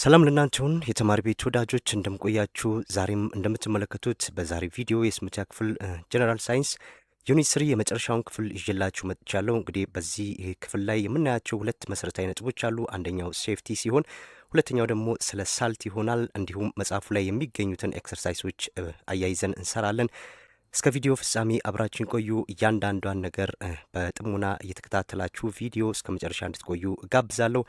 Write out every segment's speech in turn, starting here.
ሰላም ለእናንተውን የተማሪ ቤት ወዳጆች እንደምቆያችሁ። ዛሬም እንደምትመለከቱት በዛሬ ቪዲዮ የስምንተኛ ክፍል ጀነራል ሳይንስ ዩኒት 3 የመጨረሻውን ክፍል ይዤላችሁ መጥቻለሁ። እንግዲህ በዚህ ክፍል ላይ የምናያቸው ሁለት መሰረታዊ ነጥቦች አሉ። አንደኛው ሴፍቲ ሲሆን ሁለተኛው ደግሞ ስለ ሳልት ይሆናል። እንዲሁም መጽሐፉ ላይ የሚገኙትን ኤክሰርሳይሶች አያይዘን እንሰራለን። እስከ ቪዲዮ ፍጻሜ አብራችን ቆዩ። እያንዳንዷን ነገር በጥሞና እየተከታተላችሁ ቪዲዮ እስከ መጨረሻ እንድትቆዩ እጋብዛለሁ።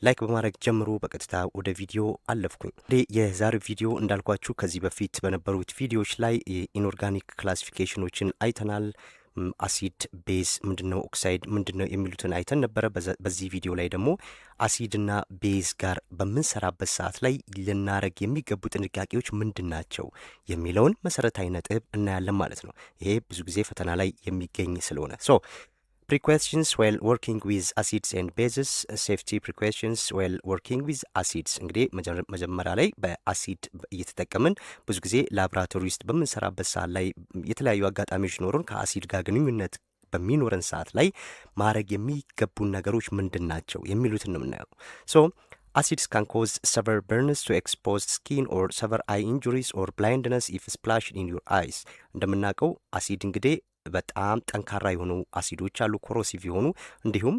ላይክ በማድረግ ጀምሮ በቀጥታ ወደ ቪዲዮ አለፍኩኝ። የዛሬው ቪዲዮ እንዳልኳችሁ ከዚህ በፊት በነበሩት ቪዲዮዎች ላይ የኢንኦርጋኒክ ክላሲፊኬሽኖችን አይተናል። አሲድ፣ ቤዝ ምንድነው፣ ኦክሳይድ ምንድነው የሚሉትን አይተን ነበረ። በዚህ ቪዲዮ ላይ ደግሞ አሲድና ቤዝ ጋር በምንሰራበት ሰዓት ላይ ልናረግ የሚገቡ ጥንቃቄዎች ምንድን ናቸው የሚለውን መሰረታዊ ነጥብ እናያለን ማለት ነው። ይሄ ብዙ ጊዜ ፈተና ላይ የሚገኝ ስለሆነ precautions while working with acids and bases, safety precautions while working with acids። እንግዲህ መጀመሪያ ላይ በአሲድ እየተጠቀምን ብዙ ጊዜ ላብራቶሪ ውስጥ በምንሰራበት ሰዓት ላይ የተለያዩ አጋጣሚዎች ኖሩን ከአሲድ ጋር ግንኙነት በሚኖረን ሰዓት ላይ ማድረግ የሚገቡን ነገሮች ምንድን ናቸው የሚሉትን ነው የምናየው። Acids can cause severe burns to exposed skin or severe eye injuries or blindness if splashed in your eyes። እንደምናውቀው አሲድ እንግዲህ በጣም ጠንካራ የሆኑ አሲዶች አሉ፣ ኮሮሲቭ የሆኑ እንዲሁም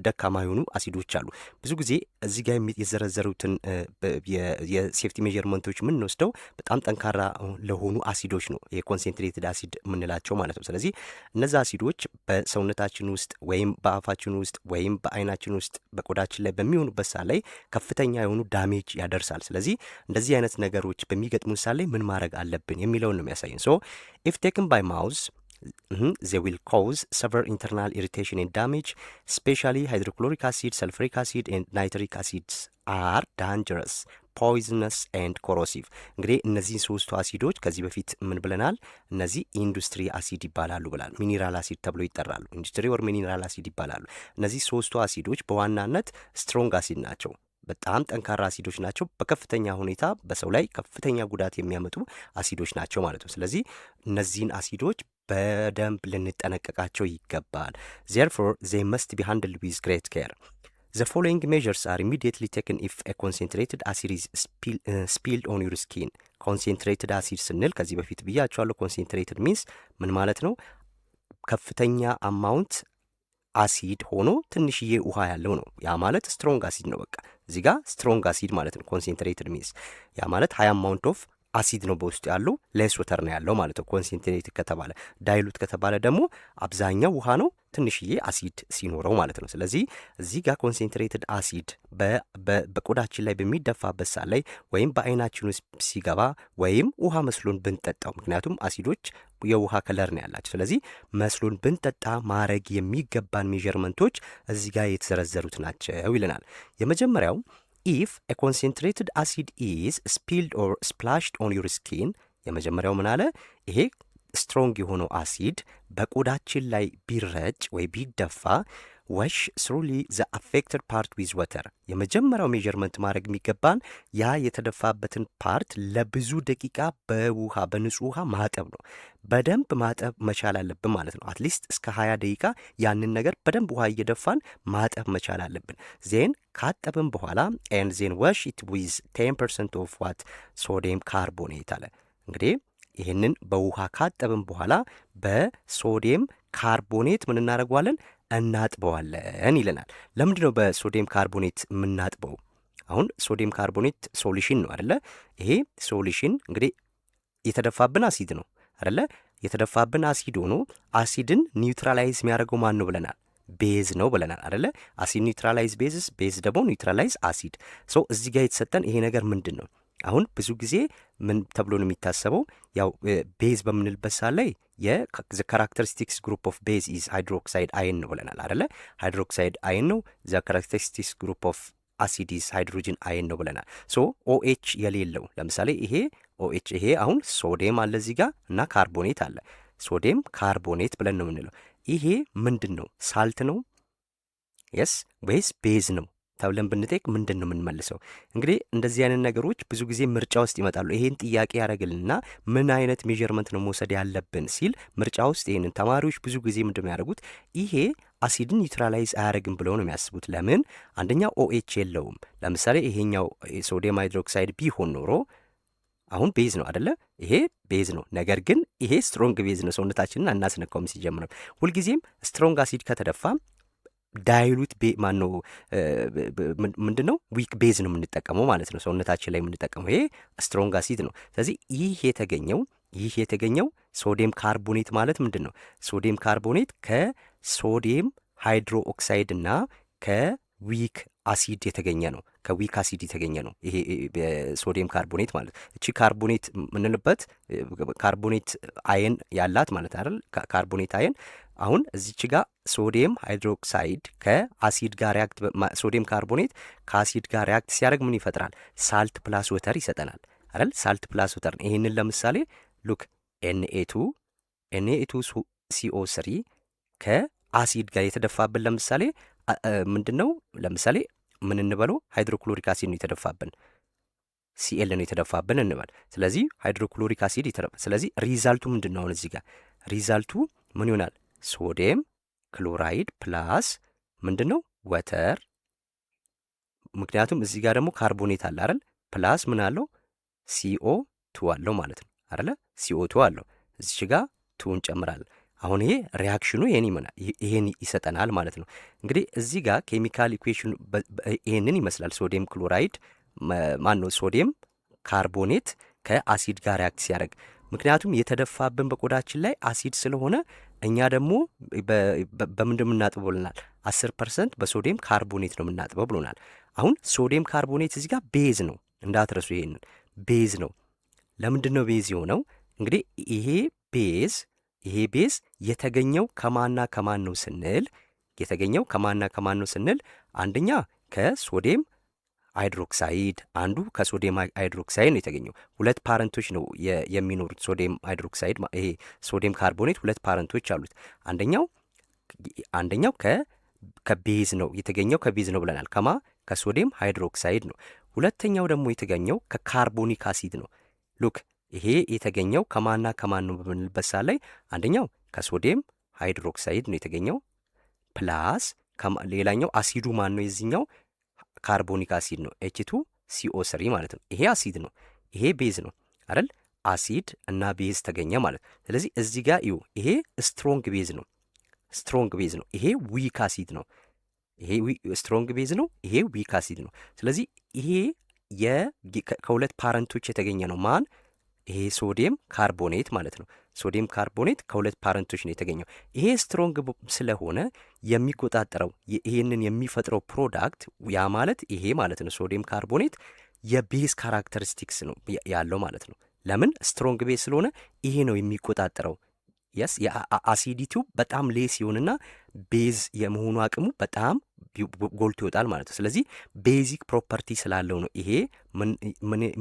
ደካማ የሆኑ አሲዶች አሉ። ብዙ ጊዜ እዚህ ጋር የዘረዘሩትን የሴፍቲ ሜዠርመንቶች የምንወስደው በጣም ጠንካራ ለሆኑ አሲዶች ነው፣ የኮንሴንትሬትድ አሲድ የምንላቸው ማለት ነው። ስለዚህ እነዚህ አሲዶች በሰውነታችን ውስጥ ወይም በአፋችን ውስጥ ወይም በአይናችን ውስጥ በቆዳችን ላይ በሚሆኑበት ሰዓት ላይ ከፍተኛ የሆኑ ዳሜጅ ያደርሳል። ስለዚህ እንደዚህ አይነት ነገሮች በሚገጥሙ ሰዓት ላይ ምን ማድረግ አለብን የሚለውን ነው የሚያሳየን። if taken by mouth they will cause severe internal irritation and damage. Especially hydrochloric acid, sulfuric acid and nitric acids are dangerous, poisonous and corrosive። እንግዲህ እነዚህ ሶስቱ አሲዶች ከዚህ በፊት ምን ብለናል? እነዚህ ኢንዱስትሪ አሲድ ይባላሉ ብላል። ሚኒራል አሲድ ተብሎ ይጠራሉ። ኢንዱስትሪ ኦር ሚኒራል አሲድ ይባላሉ። እነዚህ ሶስቱ አሲዶች በዋናነት ስትሮንግ አሲድ ናቸው። በጣም ጠንካራ አሲዶች ናቸው። በከፍተኛ ሁኔታ በሰው ላይ ከፍተኛ ጉዳት የሚያመጡ አሲዶች ናቸው ማለት ነው። ስለዚህ እነዚህን አሲዶች በደንብ ልንጠነቀቃቸው ይገባል። therefore they must be handled with great care. The following measures are immediately taken if a concentrated acid is spilled on your skin. concentrated acid ስንል ከዚህ በፊት ብያቸዋለሁ። concentrated means ምን ማለት ነው? ከፍተኛ አማውንት አሲድ ሆኖ ትንሽዬ ውሃ ያለው ነው። ያ ማለት ስትሮንግ አሲድ ነው። በቃ እዚህ ጋር ስትሮንግ አሲድ ማለት ነው ኮንሴንትሬትድ ሚንስ። ያ ማለት ሃይ አማውንት ኦፍ አሲድ ነው በውስጡ ያለው፣ ሌስ ወተር ነው ያለው ማለት ነው ኮንሴንትሬትድ ከተባለ። ዳይሉት ከተባለ ደግሞ አብዛኛው ውሃ ነው ትንሽዬ አሲድ ሲኖረው ማለት ነው። ስለዚህ እዚህ ጋር ኮንሴንትሬትድ አሲድ በቆዳችን ላይ በሚደፋበት ሰዓት ላይ ወይም በአይናችን ውስጥ ሲገባ ወይም ውሃ መስሎን ብንጠጣው፣ ምክንያቱም አሲዶች የውሃ ከለር ነው ያላቸው። ስለዚህ መስሎን ብንጠጣ ማድረግ የሚገባን ሜዠርመንቶች እዚህ ጋር የተዘረዘሩት ናቸው ይለናል። የመጀመሪያው if a concentrated acid is spilled or splashed on your skin። የመጀመሪያው ምን አለ? ይሄ ስትሮንግ የሆነው አሲድ በቆዳችን ላይ ቢረጭ ወይ ቢደፋ wash thoroughly the affected part with water። የመጀመሪያው ሜዠርመንት ማድረግ የሚገባን ያ የተደፋበትን ፓርት ለብዙ ደቂቃ በውሃ በንጹህ ውሃ ማጠብ ነው። በደንብ ማጠብ መቻል አለብን ማለት ነው። አትሊስት እስከ 20 ደቂቃ ያንን ነገር በደንብ ውሃ እየደፋን ማጠብ መቻል አለብን። ዜን ካጠብን በኋላ and then wash it with 10% of what ሶዲየም ካርቦኔት አለ። እንግዲህ ይህንን በውሃ ካጠብን በኋላ በሶዲየም ካርቦኔት ምን እናደርገዋለን? እናጥበዋለን ይለናል። ለምንድን ነው በሶዲየም ካርቦኔት የምናጥበው? አሁን ሶዲየም ካርቦኔት ሶሉሽን ነው አይደለ? ይሄ ሶሉሽን እንግዲህ የተደፋብን አሲድ ነው አይደለ? የተደፋብን አሲድ ሆኖ አሲድን ኒውትራላይዝ የሚያደርገው ማን ነው ብለናል? ቤዝ ነው ብለናል አይደለ? አሲድ ኒውትራላይዝ ቤዝስ፣ ቤዝ ደግሞ ኒውትራላይዝ አሲድ። እዚህ ጋር የተሰጠን ይሄ ነገር ምንድን ነው? አሁን ብዙ ጊዜ ምን ተብሎ ነው የሚታሰበው? ያው ቤዝ በምንልበት ሰዓት ላይ ካራክተሪስቲክስ ግሩፕ ኦፍ ቤዝ ኢዝ ሃይድሮክሳይድ አየን ነው ብለናል አይደለ? ሃይድሮክሳይድ አየን ነው። ካራክተሪስቲክስ ግሩፕ ኦፍ አሲድ ኢዝ ሃይድሮጅን አየን ነው ብለናል። ኦኤች የሌለው ለምሳሌ ይሄ ኦኤች፣ ይሄ አሁን ሶዲየም አለ እዚህ ጋር እና ካርቦኔት አለ። ሶዲየም ካርቦኔት ብለን ነው የምንለው። ይሄ ምንድን ነው? ሳልት ነው የስ ወይስ ቤዝ ነው ተብለን ብንጠይቅ ምንድን ነው የምንመልሰው? እንግዲህ እንደዚህ አይነት ነገሮች ብዙ ጊዜ ምርጫ ውስጥ ይመጣሉ። ይሄን ጥያቄ ያደርግልና ምን አይነት ሜዠርመንት ነው መውሰድ ያለብን ሲል ምርጫ ውስጥ ይሄንን ተማሪዎች ብዙ ጊዜ ምንድን ነው ያደርጉት? ይሄ አሲድን ኒውትራላይዝ አያደርግም ብለው ነው የሚያስቡት። ለምን? አንደኛ ኦኤች የለውም። ለምሳሌ ይሄኛው ሶዲየም ሃይድሮክሳይድ ቢሆን ኖሮ አሁን ቤዝ ነው አደለ? ይሄ ቤዝ ነው። ነገር ግን ይሄ ስትሮንግ ቤዝ ነው። ሰውነታችንን አናስነካውም። ሲጀምርም ሁልጊዜም ስትሮንግ አሲድ ከተደፋ ዳይሉት ማን ነው ምንድን ነው ዊክ ቤዝ ነው የምንጠቀመው ማለት ነው፣ ሰውነታችን ላይ የምንጠቀመው። ይሄ ስትሮንግ አሲድ ነው። ስለዚህ ይህ የተገኘው ሶዲየም ካርቦኔት ማለት ምንድን ነው? ሶዲየም ካርቦኔት ከሶዲየም ሃይድሮ ኦክሳይድ እና ከዊክ አሲድ የተገኘ ነው። ከዊክ አሲድ የተገኘ ነው ይሄ ሶዲየም ካርቦኔት ማለት። እቺ ካርቦኔት የምንልበት ካርቦኔት አየን ያላት ማለት አይደል? ካርቦኔት አየን አሁን እዚች ጋር ሶዲየም ሃይድሮክሳይድ ከአሲድ ጋር ሪያክት ሶዲየም ካርቦኔት ከአሲድ ጋር ሪያክት ሲያደርግ ምን ይፈጥራል? ሳልት ፕላስ ወተር ይሰጠናል አይደል? ሳልት ፕላስ ወተር። ይሄንን ለምሳሌ ሉክ ኤንኤ2 ሲኦ3 ከአሲድ ጋር የተደፋብን ለምሳሌ ምንድን ነው? ለምሳሌ ምን እንበለው? ሃይድሮክሎሪክ አሲድ ነው የተደፋብን፣ ሲኤል ነው የተደፋብን እንበል። ስለዚህ ሃይድሮክሎሪክ አሲድ ስለዚህ ሪዛልቱ ምንድን ነው? አሁን እዚህ ጋር ሪዛልቱ ምን ይሆናል? ሶዲየም ክሎራይድ ፕላስ ምንድን ነው? ወተር። ምክንያቱም እዚህ ጋር ደግሞ ካርቦኔት አለ አይደል? ፕላስ ምን አለው? ሲኦ ቱ አለው ማለት ነው አይደለ? ሲኦ ቱ አለው። እዚች ጋር ቱ እንጨምራለን። አሁን ይሄ ሪያክሽኑ ይሄን ይሰጠናል ማለት ነው። እንግዲህ እዚህ ጋር ኬሚካል ኢኩዌሽኑ ይሄንን ይመስላል። ሶዲየም ክሎራይድ ማን ነው? ሶዲየም ካርቦኔት ከአሲድ ጋር ሪያክት ሲያደርግ፣ ምክንያቱም የተደፋብን በቆዳችን ላይ አሲድ ስለሆነ እኛ ደግሞ በምንድን የምናጥበው ብሎናል? 10% በሶዲየም ካርቦኔት ነው የምናጥበው ብሎናል። አሁን ሶዲየም ካርቦኔት እዚህ ጋር ቤዝ ነው እንዳትረሱ። ይሄንን ቤዝ ነው። ለምንድን ነው ቤዝ የሆነው? እንግዲህ ይሄ ቤዝ የተገኘው ከማና ከማን ነው ስንል አንደኛ ከሶዲየም ሃይድሮክሳይድ፣ አንዱ ከሶዲየም ሃይድሮክሳይድ ነው የተገኘው። ሁለት ፓረንቶች ነው የሚኖሩት ሶዲየም ሃይድሮክሳይድ። ይሄ ሶዲየም ካርቦኔት ሁለት ፓረንቶች አሉት። አንደኛው ከቤዝ ነው የተገኘው፣ ከቤዝ ነው ብለናል። ከሶዲየም ሃይድሮክሳይድ ነው። ሁለተኛው ደግሞ የተገኘው ከካርቦኒክ አሲድ ነው። ሉክ ይሄ የተገኘው ከማና ከማን ነው በምንልበት ሰዓት ላይ አንደኛው ከሶዲየም ሃይድሮክሳይድ ነው የተገኘው ፕላስ ሌላኛው አሲዱ ማን ነው? የዚህኛው ካርቦኒክ አሲድ ነው፣ H2CO3 ማለት ነው። ይሄ አሲድ ነው፣ ይሄ ቤዝ ነው አይደል? አሲድ እና ቤዝ ተገኘ ማለት። ስለዚህ እዚህ ጋር እዩ፣ ይሄ ስትሮንግ ቤዝ ነው፣ ይሄ ዊክ አሲድ ነው። ይሄ ስትሮንግ ቤዝ ነው፣ ይሄ ዊክ አሲድ ነው። ስለዚህ ይሄ ከሁለት ፓረንቶች የተገኘ ነው። ማን? ይሄ ሶዲየም ካርቦኔት ማለት ነው። ሶዲየም ካርቦኔት ከሁለት ፓረንቶች ነው የተገኘው። ይሄ ስትሮንግ ስለሆነ የሚቆጣጠረው ይሄንን የሚፈጥረው ፕሮዳክት ያ ማለት ይሄ ማለት ነው። ሶዲየም ካርቦኔት የቤዝ ካራክተሪስቲክስ ነው ያለው ማለት ነው። ለምን? ስትሮንግ ቤዝ ስለሆነ ይሄ ነው የሚቆጣጠረው። የስ የአሲዲቲው በጣም ሌስ ይሆንና ቤዝ የመሆኑ አቅሙ በጣም ጎልቶ ይወጣል ማለት ነው። ስለዚህ ቤዚክ ፕሮፐርቲ ስላለው ነው ይሄ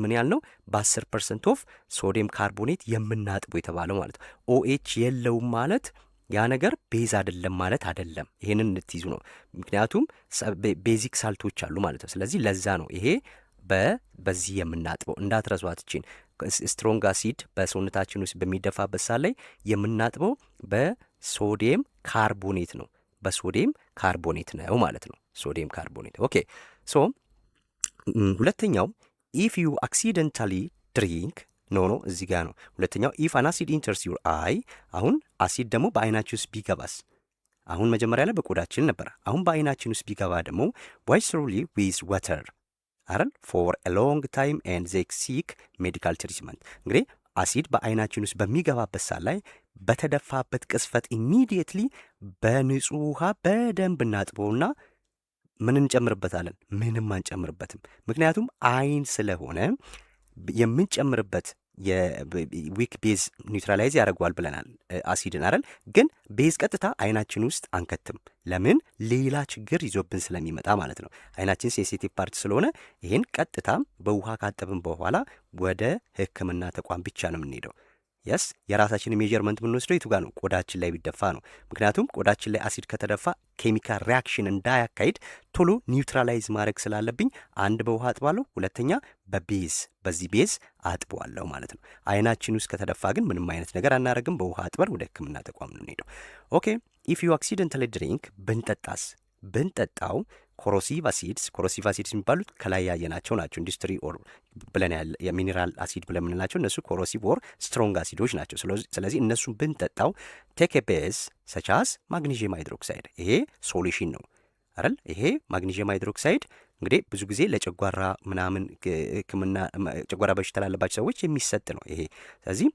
ምን ያህል ነው? በ10% ኦፍ ሶዲየም ካርቦኔት የምናጥበው የተባለው ማለት ነው። ኦኤች የለውም ማለት ያ ነገር ቤዝ አይደለም ማለት አይደለም። ይሄንን እንድትይዙ ነው። ምክንያቱም ቤዚክ ሳልቶች አሉ ማለት ነው። ስለዚህ ለዛ ነው ይሄ በዚህ የምናጥበው። እንዳትረሷት እቺን ስትሮንግ አሲድ በሰውነታችን ውስጥ በሚደፋበት ሰዓት ላይ የምናጥበው በሶዲየም ካርቦኔት ነው። በሶዲየም ካርቦኔት ነው ማለት ነው። ሶዲየም ካርቦኔት። ኦኬ ሶ ሁለተኛው ኢፍ ዩ አክሲደንታሊ ድሪንክ ኖ እዚህ ጋር ነው ሁለተኛው። ኢፍ አን አሲድ ኢንተርስ ዩር አይ። አሁን አሲድ ደግሞ በአይናችን ውስጥ ቢገባስ? አሁን መጀመሪያ ላይ በቆዳችን ነበር። አሁን በአይናችን ውስጥ ቢገባ ደግሞ ዋሽ ሮሊ ዊዝ ዋተር አይደል ፎር ኤ ሎንግ ታይም ኤንድ ዜይ ሲክ ሜዲካል ትሪትመንት። እንግዲህ አሲድ በአይናችን ውስጥ በሚገባበት ሰዓት ላይ በተደፋበት ቅስፈት ኢሚዲየትሊ በንጹህ ውሃ በደንብ እናጥበውና ምን እንጨምርበታለን? ምንም አንጨምርበትም። ምክንያቱም አይን ስለሆነ የምንጨምርበት የዊክ ቤዝ ኒውትራላይዝ ያደርገዋል ብለናል አሲድን አይደል? ግን ቤዝ ቀጥታ አይናችን ውስጥ አንከትም። ለምን? ሌላ ችግር ይዞብን ስለሚመጣ ማለት ነው። አይናችን ሴንሲቲቭ ፓርት ስለሆነ ይህን ቀጥታ በውሃ ካጠብን በኋላ ወደ ሕክምና ተቋም ብቻ ነው የምንሄደው። የስ የራሳችን ሜጀርመንት የምንወስደው የቱ ጋር ነው? ቆዳችን ላይ ቢደፋ ነው። ምክንያቱም ቆዳችን ላይ አሲድ ከተደፋ ኬሚካል ሪያክሽን እንዳያካሂድ ቶሎ ኒውትራላይዝ ማድረግ ስላለብኝ አንድ በውሃ አጥባለሁ፣ ሁለተኛ በዚህ ቤዝ አጥበዋለሁ ማለት ነው። አይናችን ውስጥ ከተደፋ ግን ምንም አይነት ነገር አናደርግም። በውሃ አጥበን ወደ ህክምና ተቋም ነው የምንሄደው። ኦኬ ኢፍ ዩ አክሲደንታሊ ድሪንክ ብንጠጣው ኮሮሲቭ አሲድስ የሚባሉት ከላይ ያየናቸው ናቸው። ኢንዱስትሪ ኦር ብለን የሚኒራል አሲድ ብለን የምንላቸው እነሱ ኮሮሲቭ ኦር ስትሮንግ አሲዶች ናቸው። ስለዚህ እነሱን ብንጠጣው ቴክ ኤ ቤዝ ሰቻስ ማግኒዥየም ሃይድሮክሳይድ፣ ይሄ ሶሉሽን ነው አይደል? ይሄ ማግኒዥየም ሃይድሮክሳይድ እንግዲህ ብዙ ጊዜ ለጨጓራ ምናምን ሕክምና ጨጓራ በሽታ ላለባቸው ሰዎች የሚሰጥ ነው ይሄ። ስለዚህ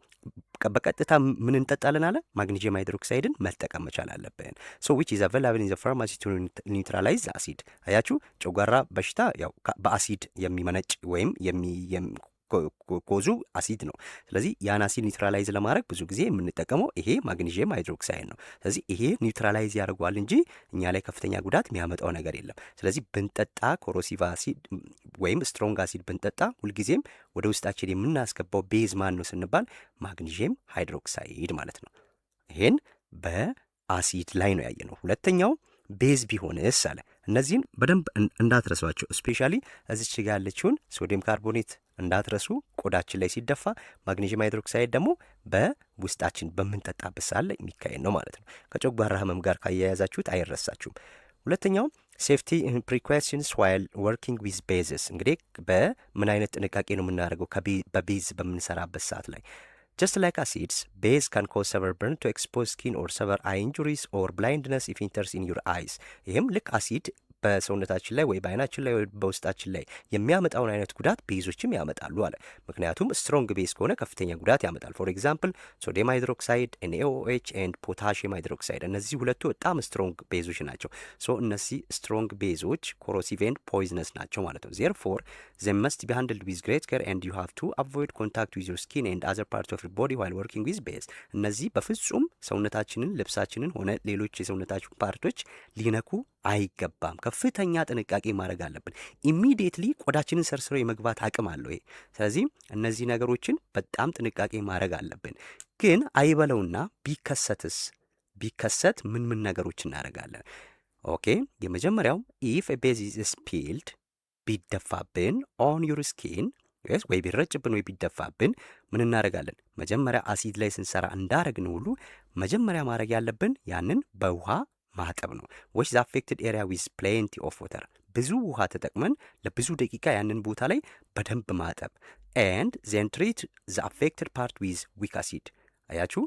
በቀጥታ ምን እንጠጣለን አለ? ማግኒዥየም ሃይድሮክሳይድን መጠቀም መቻል አለብን። ሶ ዊች ኢዝ አቬላብል ኢን ዘ ፋርማሲ ቱ ኒውትራላይዝ አሲድ። አያችሁ ጨጓራ በሽታ ያው በአሲድ የሚመነጭ ወይም ኮዙ አሲድ ነው። ስለዚህ ያን አሲድ ኒውትራላይዝ ለማድረግ ብዙ ጊዜ የምንጠቀመው ይሄ ማግኒዥየም ሃይድሮክሳይድ ነው። ስለዚህ ይሄ ኒውትራላይዝ ያደርገዋል እንጂ እኛ ላይ ከፍተኛ ጉዳት የሚያመጣው ነገር የለም። ስለዚህ ብንጠጣ ኮሮሲቭ አሲድ ወይም ስትሮንግ አሲድ ብንጠጣ ሁልጊዜም ወደ ውስጣችን የምናስገባው ቤዝ ማን ነው ስንባል ማግኒዥየም ሃይድሮክሳይድ ማለት ነው። ይሄን በአሲድ ላይ ነው ያየነው። ሁለተኛው ቤዝ ቢሆንስ አለ። እነዚህን በደንብ እንዳትረሷቸው። ስፔሻሊ እዚች ጋ ያለችውን ሶዲየም ካርቦኔት እንዳትረሱ። ቆዳችን ላይ ሲደፋ ማግኔዥየም ሃይድሮክሳይድ ደግሞ በውስጣችን በምንጠጣበት ሰዓት ላይ የሚካሄድ ነው ማለት ነው። ከጨጓራ ህመም ጋር ካያያዛችሁት አይረሳችሁም። ሁለተኛው ሴፍቲ ፕሪኮሽንስ ዋይል ወርኪንግ ዊዝ ቤዝስ። እንግዲህ በምን አይነት ጥንቃቄ ነው የምናደርገው በቤዝ በምንሰራበት ሰዓት ላይ Just like acids, base can cause severe burn to exposed skin or severe eye injuries or blindness if it enters in your eyes. ይህም ልክ አሲድ በሰውነታችን ላይ ወይ በአይናችን ላይ ወይ በውስጣችን ላይ የሚያመጣውን አይነት ጉዳት ቤዞችም ያመጣሉ አለ። ምክንያቱም ስትሮንግ ቤዝ ከሆነ ከፍተኛ ጉዳት ያመጣል። ፎር ኤግዛምፕል ሶዲየም ሃይድሮክሳይድ፣ NaOH ኤንድ ፖታሽየም ሃይድሮክሳይድ፣ እነዚህ ሁለቱ በጣም ስትሮንግ ቤዞች ናቸው። ሶ እነዚህ ስትሮንግ ቤዞች ኮሮሲቭ ኤንድ ፖይዝነስ ናቸው ማለት ነው። ዜርፎር they must be handled with great care and you have to avoid contact with your skin and other parts of your body while working with base. እነዚህ በፍጹም ሰውነታችንን ልብሳችንን ሆነ ሌሎች የሰውነታችን ፓርቶች ሊነኩ አይገባም። ከፍተኛ ጥንቃቄ ማድረግ አለብን። ኢሚዲየትሊ ቆዳችንን ሰርስሮ የመግባት አቅም አለው ይሄ። ስለዚህ እነዚህ ነገሮችን በጣም ጥንቃቄ ማድረግ አለብን። ግን አይበለውና ቢከሰት ምን ነገሮች እናደርጋለን? ኦኬ፣ የመጀመሪያው ኢፍ ኤ ቤዝ ኢዝ ስፒልድ ቢደፋብን ኦን ዩር ስኪን ወይ ቢረጭብን ወይ ቢደፋብን ምን እናደርጋለን? መጀመሪያ አሲድ ላይ ስንሰራ እንዳረግን ሁሉ መጀመሪያ ማድረግ ያለብን ያንን በውሃ ማጠብ ነው። ዊች ዘ አፌክትድ ኤሪያ ዊዝ ፕሌንቲ ኦፍ ወተር፣ ብዙ ውሃ ተጠቅመን ለብዙ ደቂቃ ያንን ቦታ ላይ በደንብ ማጠብ። ኤንድ ዜን ትሪት ዘ አፌክትድ ፓርት ዊዝ ዊክ አሲድ። አያችሁ፣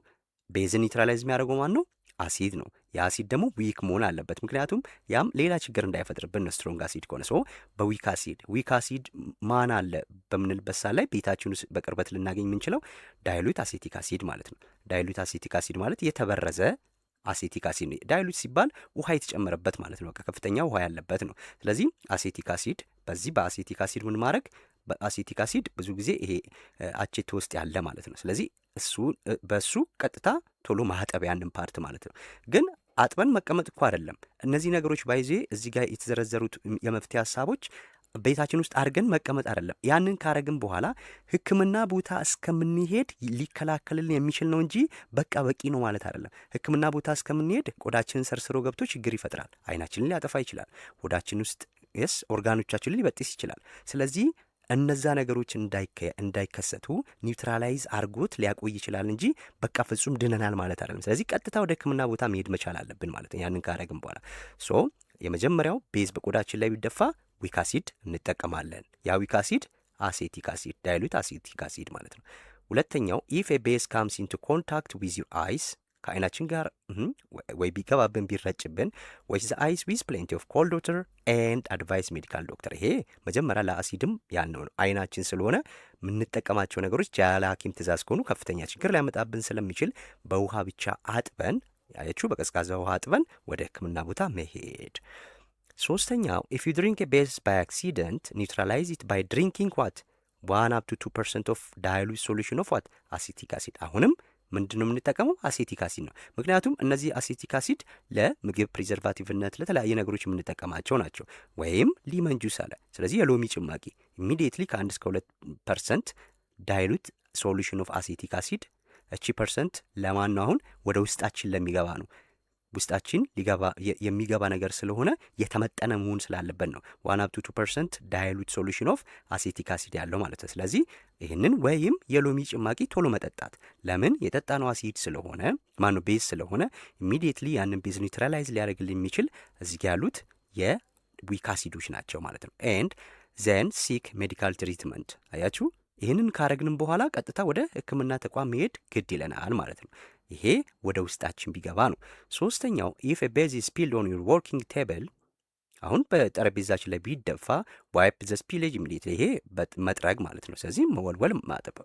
ቤዝን ኒውትራላይዝ የሚያደርገው ማን ነው? አሲድ ነው። የአሲድ ደግሞ ዊክ መሆን አለበት። ምክንያቱም ያም ሌላ ችግር እንዳይፈጥርብን ነው። ስትሮንግ አሲድ ከሆነ ሰው በዊክ አሲድ ማን አለ በምንልበት ሰዓት ላይ ቤታችን ውስጥ በቅርበት ልናገኝ የምንችለው ዳይሉት አሴቲክ አሲድ ማለት ነው። ዳይሉት አሴቲክ አሲድ ማለት የተበረዘ አሴቲክ አሲድ ነው። ዳይሉት ሲባል ውሃ የተጨመረበት ማለት ነው። ከፍተኛ ውሃ ያለበት ነው። ስለዚህ አሴቲክ አሲድ በዚህ በአሴቲክ አሲድ ምን ማድረግ በአሴቲክ አሲድ ብዙ ጊዜ ይሄ አቼቶ ውስጥ ያለ ማለት ነው። ስለዚህ በእሱ ቀጥታ ቶሎ ማጠብ ያንን ፓርት ማለት ነው። ግን አጥበን መቀመጥ እኮ አይደለም። እነዚህ ነገሮች ባይዜ እዚህ ጋር የተዘረዘሩት የመፍትሄ ሀሳቦች ቤታችን ውስጥ አድርገን መቀመጥ አይደለም። ያንን ካረግን በኋላ ሕክምና ቦታ እስከምንሄድ ሊከላከልልን የሚችል ነው እንጂ በቂ ነው ማለት አይደለም። ሕክምና ቦታ እስከምንሄድ ቆዳችንን ሰርስሮ ገብቶ ችግር ይፈጥራል። አይናችንን ሊያጠፋ ይችላል። ሆዳችን ውስጥ ኦርጋኖቻችንን ሊበጥስ ይችላል። ስለዚህ እነዛ ነገሮች እንዳይከሰቱ ኒውትራላይዝ አርጎት ሊያቆይ ይችላል እንጂ በቃ ፍጹም ድነናል ማለት አይደለም። ስለዚህ ቀጥታ ወደ ሕክምና ቦታ መሄድ መቻል አለብን ማለት ነው። ያንን ካረግን በኋላ የመጀመሪያው ቤዝ በቆዳችን ላይ ቢደፋ ዊክ አሲድ እንጠቀማለን። ያ ዊክ አሲድ አሴቲክ አሲድ ዳይሉት አሴቲክ አሲድ ማለት ነው። ሁለተኛው ኢፍ ኤ ቤዝ ካምስ ኢንቱ ኮንታክት ዊዝ ዩር አይስ፣ ከአይናችን ጋር ወይ ቢገባብን ቢረጭብን፣ ወይ ዘ አይስ ዊዝ ፕሌንቲ ኦፍ ኮልድ ወተር ኤንድ አድቫይስ ሜዲካል ዶክተር። ይሄ መጀመሪያ ለአሲድም ያልነው ነው። አይናችን ስለሆነ የምንጠቀማቸው ነገሮች ያለ ሐኪም ትእዛዝ ከሆኑ ከፍተኛ ችግር ሊያመጣብን ስለሚችል በውሃ ብቻ አጥበን ያየችው በቀዝቃዛ ውሃ አጥበን ወደ ሕክምና ቦታ መሄድ። ሶስተኛው ኢፍ ዩ ድሪንክ ኤ ቤዝ ባይ አክሲደንት ኒውትራላይዝ ኢት ባይ ድሪንኪንግ ዋት 1-2% ኦፍ ዳይሉት ሶሉሽን ኦፍ ዋት አሴቲክ አሲድ። አሁንም ምንድን ነው የምንጠቀመው? አሴቲክ አሲድ ነው። ምክንያቱም እነዚህ አሴቲክ አሲድ ለምግብ ፕሪዘርቫቲቭነት ለተለያየ ነገሮች የምንጠቀማቸው ናቸው። ወይም ሊመን ጁስ አለ። ስለዚህ የሎሚ ጭማቂ ኢሚዲየትሊ ከ1-2% ዳይሉት ሶሉሽን ኦፍ አሴቲክ አሲድ። እቺ ፐርሰንት ለማን ነው? አሁን ወደ ውስጣችን ለሚገባ ነው። ውስጣችን የሚገባ ነገር ስለሆነ የተመጠነ መሆን ስላለበት ነው። 1-2% ዳይሉት ሶሉሽን ኦፍ አሴቲክ አሲድ ያለው ማለት ነው። ስለዚህ ይህንን ወይም የሎሚ ጭማቂ ቶሎ መጠጣት። ለምን? የጠጣነው አሲድ ስለሆነ ማነው ቤዝ ስለሆነ ኢሚዲየትሊ ያንን ቤዝ ኒውትራላይዝ ሊያደርግልን የሚችል እዚህ ጋር ያሉት የዊክ አሲዶች ናቸው ማለት ነው። ኤንድ ዘን ሲክ ሜዲካል ትሪትመንት። አያችሁ፣ ይህንን ካረግንም በኋላ ቀጥታ ወደ ሕክምና ተቋም መሄድ ግድ ይለናል ማለት ነው። ይሄ ወደ ውስጣችን ቢገባ ነው። ሶስተኛው ኢፍ ኤ ቤዝ ኢዝ ስፒልድ ኦን ዩር ወርኪንግ ቴብል፣ አሁን በጠረጴዛችን ላይ ቢደፋ ዋይፕ ዘ ስፒሌጅ ኢሚዲየትሊ፣ ይሄ መጥረግ ማለት ነው። ስለዚህ መወልወል፣ ማጠብ፣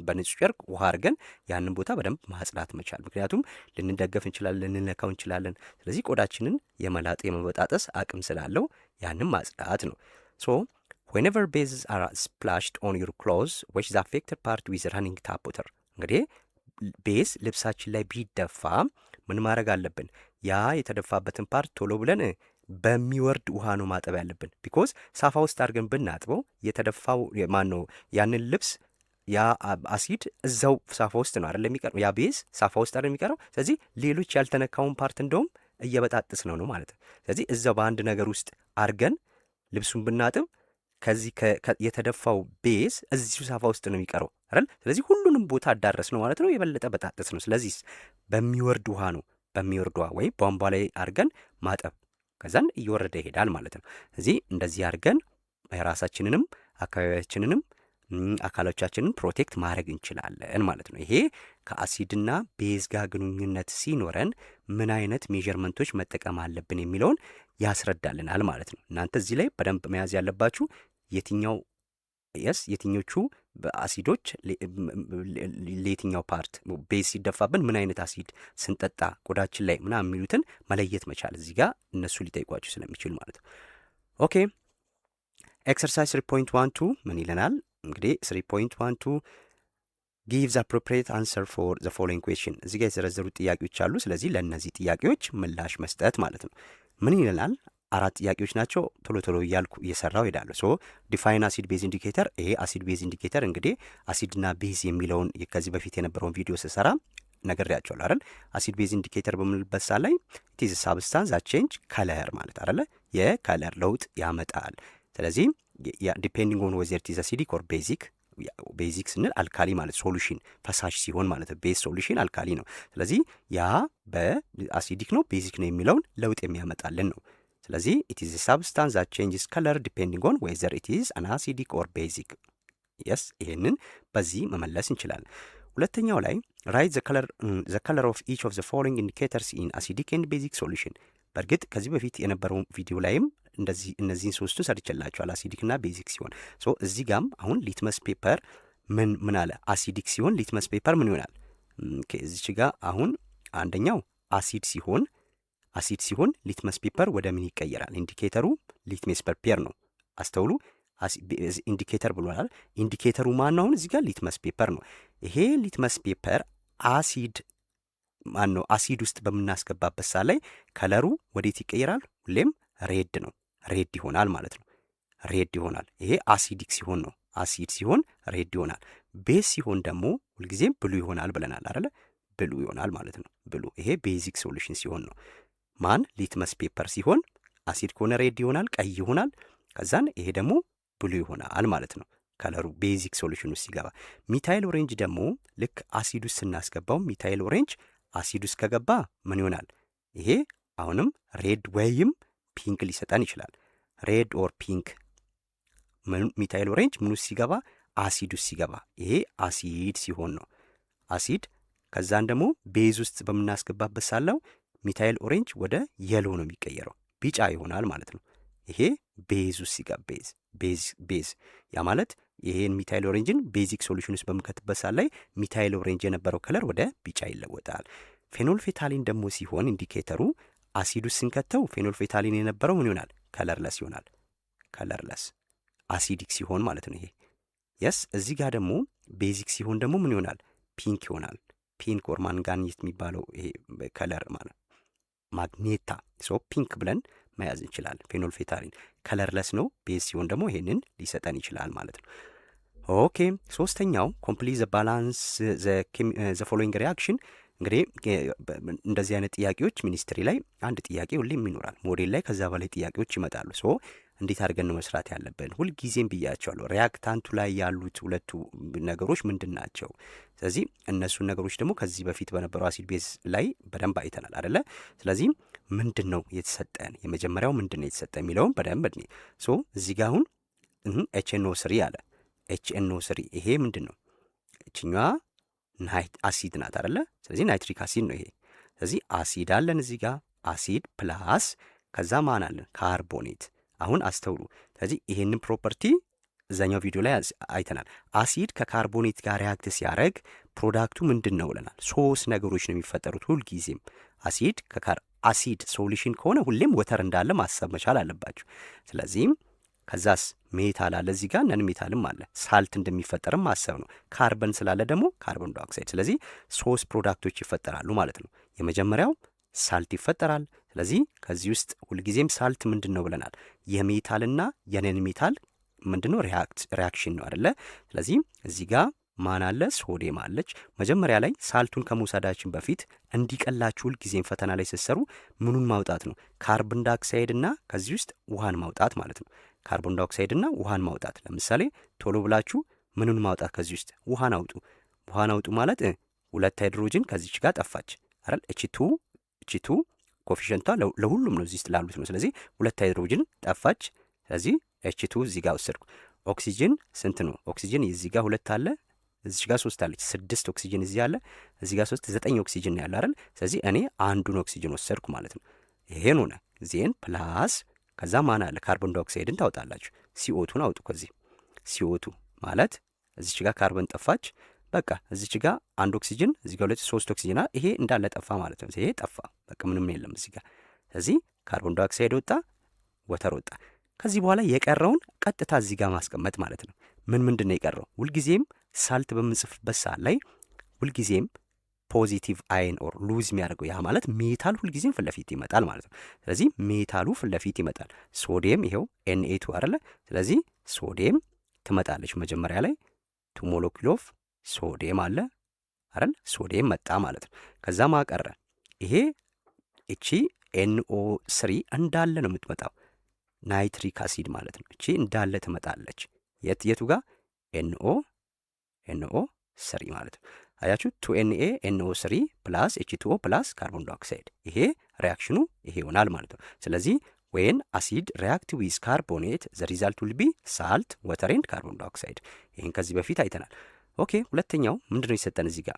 በንጹህ ጨርቅ ውሃ አድርገን ያንን ቦታ በደንብ ማጽዳት መቻል። ምክንያቱም ልንደገፍ እንችላለን፣ ልንነካው እንችላለን። ስለዚህ ቆዳችንን የመላጥ የመበጣጠስ አቅም ስላለው ያንን ማጽዳት ነው። ሶ whenever bases are splashed on your clothes wash the affected part with running tap water። እንግዲህ ቤዝ ልብሳችን ላይ ቢደፋ ምን ማድረግ አለብን? ያ የተደፋበትን ፓርት ቶሎ ብለን በሚወርድ ውሃ ነው ማጠብ ያለብን። ቢኮዝ ሳፋ ውስጥ አድርገን ብናጥበው የተደፋው ማን ነው ያንን ልብስ ያ አሲድ እዛው ሳፋ ውስጥ ነው አይደል የሚቀረው፣ ያ ቤዝ ሳፋ ውስጥ አይደል የሚቀረው። ስለዚህ ሌሎች ያልተነካውን ፓርት እንደውም እየበጣጥስ ነው ማለት ነው። ስለዚህ እዛው በአንድ ነገር ውስጥ አድርገን ልብሱን ብናጥብ ከዚህ የተደፋው ቤዝ እዚሁ ሳፋ ውስጥ ነው የሚቀረው አይደል? ስለዚህ ሁሉንም ቦታ አዳረስ ነው ማለት ነው፣ የበለጠ በጣጥስ ነው። ስለዚህ በሚወርድ ውሃ ነው፣ በሚወርድ ውሃ ወይም ቧንቧ ላይ አድርገን ማጠብ፣ ከዛን እየወረደ ይሄዳል ማለት ነው። ስለዚህ እንደዚህ አድርገን ራሳችንንም አካባቢያችንንም አካሎቻችንን ፕሮቴክት ማድረግ እንችላለን ማለት ነው። ይሄ ከአሲድና ቤዝ ጋር ግንኙነት ሲኖረን ምን አይነት ሜዠርመንቶች መጠቀም አለብን የሚለውን ያስረዳልናል ማለት ነው። እናንተ እዚህ ላይ በደንብ መያዝ ያለባችሁ የትኞቹ አሲዶች ለየትኛው ፓርት ቤዝ ሲደፋብን ምን አይነት አሲድ ስንጠጣ ቆዳችን ላይ ምናምን የሚሉትን መለየት መቻል እዚህ ጋር እነሱ ሊጠይቋችሁ ስለሚችል ማለት ነው። ኦኬ ኤክሰርሳይዝ 3.12 ምን ይለናል? እንግዲህ 3.12 ጊቭ ዘ አፕሮፕሪየት አንሰር ፎር ዘ ፎሎዊንግ ኩዌስችን። እዚህ ጋር የተዘረዘሩት ጥያቄዎች አሉ። ስለዚህ ለእነዚህ ጥያቄዎች ምላሽ መስጠት ማለት ነው። ምን ይለናል? 4 ጥያቄዎች ናቸው። ቶሎ ቶሎ እያልኩ እየሰራው ሄዳለሁ። ሶ ዲፋይን አሲድ ቤዝ ኢንዲኬተር። ይሄ አሲድ ቤዝ ኢንዲኬተር እንግዲህ አሲድና ቤዝ የሚለውን ከዚህ በፊት የነበረውን ቪዲዮ ስሰራ ነግሬያቸዋለሁ አይደል? አሲድ ቤዝ ኢንዲኬተር በምንልበት ሰዓት ላይ ኢት ኢዝ ሳብስታንስ ዛት ቼንጅ ከለር ማለት አይደለ? የከለር ለውጥ ያመጣል። ስለዚህ ዲፔንዲንግ ኦን ዌዘር ኢት ኢዝ አሲዲክ ኦር ቤዚክ። ቤዚክ ስንል አልካሊ ማለት ሶሉሽን ፈሳሽ ሲሆን ማለት ነው። ቤዝ ሶሉሽን አልካሊ ነው። ስለዚህ ያ በአሲዲክ ነው ቤዚክ ነው የሚለውን ለውጥ የሚያመጣልን ነው። ስለዚህ ኢት ኢዝ ሳብስታንስ ዛት ቼንጅስ ከለር ዲፔንዲንግ ኦን ዌዘር ኢት ኢዝ አን አሲዲክ ኦር ቤዚክ። የስ ይሄንን በዚህ መመለስ እንችላለን። ሁለተኛው ላይ ራይት ዘ ከለር ኦፍ ኢች ኦፍ ዘ ፎሎዊንግ ኢንዲኬተርስ ኢን አሲዲክ ኤንድ ቤዚክ ሶሉሽን። በእርግጥ ከዚህ በፊት የነበረው ቪዲዮ ላይም እንደዚህ እነዚህን ሶስቱን ሰርቼላችኋል፣ አሲዲክ እና ቤዚክ ሲሆን። ሶ እዚህ ጋም አሁን ሊትመስ ፔፐር ምን አለ? አሲዲክ ሲሆን ሊትመስ ፔፐር ምን ይሆናል? እዚች ጋር አሁን አንደኛው አሲድ ሲሆን ሊትመስ ፔፐር ወደ ምን ይቀየራል? ኢንዲኬተሩ ሊትመስ ፔፐር ነው። አስተውሉ፣ ኢንዲኬተር ብሏል። ኢንዲኬተሩ ማን ነው? አሁን እዚህ ጋር ሊትመስ ፔፐር ነው። ይሄ ሊትመስ ፔፐር አሲድ ማን ነው? አሲድ ውስጥ በምናስገባበት ሰዓት ላይ ከለሩ ወዴት ይቀየራል? ሁሌም ሬድ ነው፣ ሬድ ይሆናል ማለት ነው። ሬድ ይሆናል። ይሄ አሲዲክ ሲሆን ነው። አሲድ ሲሆን ሬድ ይሆናል። ቤዝ ሲሆን ደግሞ ሁልጊዜም ብሉ ይሆናል ብለናል አይደለ? ብሉ ይሆናል ማለት ነው። ብሉ ይሄ ቤዚክ ሶሉሽን ሲሆን ነው። ማን? ሊትመስ ፔፐር ሲሆን አሲድ ከሆነ ሬድ ይሆናል፣ ቀይ ይሆናል። ከዛን ይሄ ደግሞ ብሉ ይሆናል ማለት ነው። ከለሩ ቤዚክ ሶሉሽን ውስጥ ሲገባ። ሚታይል ኦሬንጅ ደግሞ ልክ አሲድ ውስጥ ስናስገባው ሚታይል ኦሬንጅ አሲድ ውስጥ ከገባ ምን ይሆናል? ይሄ አሁንም ሬድ ወይም ፒንክ ሊሰጠን ይችላል። ሬድ ኦር ፒንክ። ሚታይል ኦሬንጅ ምን ውስጥ ሲገባ? አሲድ ውስጥ ሲገባ። ይሄ አሲድ ሲሆን ነው። አሲድ ከዛን ደግሞ ቤዝ ውስጥ በምናስገባበት ሳለው ሚታይል ኦሬንጅ ወደ የሎ ነው የሚቀየረው፣ ቢጫ ይሆናል ማለት ነው። ይሄ ቤዝ ውስጥ ሲገባ ቤዝ ያ ማለት ይሄን ሚታይል ኦሬንጅን ቤዚክ ሶሉሽን ውስጥ በምከትበት ሳት ላይ ሚታይል ኦሬንጅ የነበረው ከለር ወደ ቢጫ ይለወጣል። ፌኖልፌታሊን ደግሞ ሲሆን ኢንዲኬተሩ አሲድ ውስጥ ስንከተው ፌኖልፌታሊን የነበረው ምን ይሆናል? ከለርለስ ይሆናል። ከለርለስ አሲዲክ ሲሆን ማለት ነው። ይሄ የስ እዚህ ጋር ደግሞ ቤዚክ ሲሆን ደግሞ ምን ይሆናል? ፒንክ ይሆናል። ፒንክ ኦር ማንጋኒት የሚባለው ይሄ ከለር ማለት ማግኔታ። ሶ ፒንክ ብለን መያዝ እንችላለን። ፌኖልፌታሊን ከለርለስ ነው። ቤዝ ሲሆን ደግሞ ይሄንን ሊሰጠን ይችላል ማለት ነው። ኦኬ ሶስተኛው ኮምፕሊት ዘ ባላንስ ዘ ፎሎዊንግ ሪያክሽን እንግዲህ እንደዚህ አይነት ጥያቄዎች ሚኒስትሪ ላይ አንድ ጥያቄ ሁሌም ይኖራል። ሞዴል ላይ ከዛ በላይ ጥያቄዎች ይመጣሉ። ሶ እንዴት አድርገን ነው መስራት ያለብን? ሁልጊዜም ብያቸዋለሁ። ሪያክታንቱ ላይ ያሉት ሁለቱ ነገሮች ምንድን ናቸው? ስለዚህ እነሱን ነገሮች ደግሞ ከዚህ በፊት በነበረው አሲድ ቤዝ ላይ በደንብ አይተናል አደለ? ስለዚህ ምንድን ነው የተሰጠን? የመጀመሪያው ምንድን ነው የተሰጠን የሚለውን በደንብ ሶ እዚህ ጋር አሁን ኤችኤንኦ ስሪ አለ። ኤችኤንኦ ስሪ ይሄ ምንድን ነው? እችኛዋ አሲድ ናት አደለ? ስለዚህ ናይትሪክ አሲድ ነው ይሄ። ስለዚህ አሲድ አለን እዚህ ጋር አሲድ ፕላስ ከዛ ማን አለን? ካርቦኔት። አሁን አስተውሉ። ስለዚህ ይሄንን ፕሮፐርቲ እዛኛው ቪዲዮ ላይ አይተናል። አሲድ ከካርቦኔት ጋር ሪያክት ሲያደርግ ፕሮዳክቱ ምንድን ነው ብለናል። ሶስት ነገሮች ነው የሚፈጠሩት ሁልጊዜም። አሲድ ሶሉሽን ከሆነ ሁሌም ወተር እንዳለ ማሰብ መቻል አለባችሁ። ስለዚህም ከዛስ ሜታል አለ እዚህ ጋር ነን ሜታልም አለ። ሳልት እንደሚፈጠርም ማሰብ ነው። ካርበን ስላለ ደግሞ ካርቦን ዳይኦክሳይድ። ስለዚህ ሶስት ፕሮዳክቶች ይፈጠራሉ ማለት ነው። የመጀመሪያው ሳልት ይፈጠራል። ስለዚህ ከዚህ ውስጥ ሁልጊዜም ሳልት ምንድን ነው ብለናል? የሜታልና የነን ሜታል ምንድን ነው ሪያክሽን ነው አደለ? ስለዚህ እዚህ ጋር ማን አለ? ሶዲየም አለች። መጀመሪያ ላይ ሳልቱን ከመውሰዳችን በፊት እንዲቀላችሁ ሁልጊዜም ፈተና ላይ ስትሰሩ ምኑን ማውጣት ነው? ካርቦን ዳይኦክሳይድ እና ከዚህ ውስጥ ውሃን ማውጣት ማለት ነው። ካርቦን ዳይኦክሳይድ እና ውሃን ማውጣት። ለምሳሌ ቶሎ ብላችሁ ምኑን ማውጣት? ከዚህ ውስጥ ውሃን አውጡ። ውሃን አውጡ ማለት ሁለት ሃይድሮጅን ከዚች ጋር ጠፋች አይደል? እቺቱ ኮፊሸንቷ ለሁሉም ነው እዚህ ላሉት ነው። ስለዚህ ሁለት ሃይድሮጅን ጠፋች። ስለዚህ እቺቱ እዚህ ጋር ወሰድኩ። ኦክሲጅን ስንት ነው? ኦክሲጅን እዚህ ጋር ሁለት አለ፣ እዚህ ጋር ሶስት አለች። 6 ኦክሲጅን እዚህ አለ፣ እዚህ ጋር 3 9 ኦክሲጅን ነው ያለ አይደል? ስለዚህ እኔ አንዱን ኦክሲጅን ወሰድኩ ማለት ነው። ይሄን ሆነ ዜን ፕላስ ከዛ ማን አለ? ካርቦን ዳይኦክሳይድን ታውጣላችሁ። ሲኦቱን አውጡ። ከዚህ ሲኦቱ ማለት እዚች ጋር ካርቦን ጠፋች። በቃ እዚች ጋር አንድ ኦክሲጅን፣ እዚህ ጋር 3 ኦክሲጅን፣ ይሄ እንዳለ ጠፋ ማለት ነው። ይሄ ጠፋ፣ በቃ ምንም የለም እዚህ ጋር። ስለዚህ ካርቦን ዳይኦክሳይድ ወጣ፣ ወተር ወጣ። ከዚህ በኋላ የቀረውን ቀጥታ እዚህ ጋር ማስቀመጥ ማለት ነው። ምንድን ነው የቀረው? ሁልጊዜም ሳልት በምንጽፍበት ሰዓት ላይ ሁልጊዜም ፖዚቲቭ አይን ኦር ሉዝ የሚያደርገው ያ ማለት ሜታል ሁልጊዜም ፊት ለፊት ይመጣል ማለት ነው። ስለዚህ ሜታሉ ፊት ለፊት ይመጣል። ሶዲየም ይሄው ኤንኤ2 አይደለ? ስለዚህ ሶዲየም ትመጣለች መጀመሪያ ላይ 2 ሞለኪል ኦፍ ሶዲየም አለ አይደል? ሶዲየም መጣ ማለት ነው። ከዛ ማቀረ ይሄ እቺ NO3 እንዳለ ነው የምትመጣው፣ ናይትሪክ አሲድ ማለት ነው። እቺ እንዳለ ትመጣለች። የቱ ጋር? NO3 ማለት ነው። አያችሁ 2Na NO3 ፕላስ H2O ፕላስ ካርቦን ዳይኦክሳይድ። ይሄ ሪያክሽኑ ይሄ ይሆናል ማለት ነው። ስለዚህ ዌን አሲድ ሪያክት ዊዝ ካርቦኔት ዘ ሪዛልት ዊል ቢ ሳልት ወተር ኤንድ ካርቦን ዳይኦክሳይድ። ይህን ከዚህ በፊት አይተናል። ኦኬ ሁለተኛው ምንድን ነው የሰጠን እዚህ ጋር?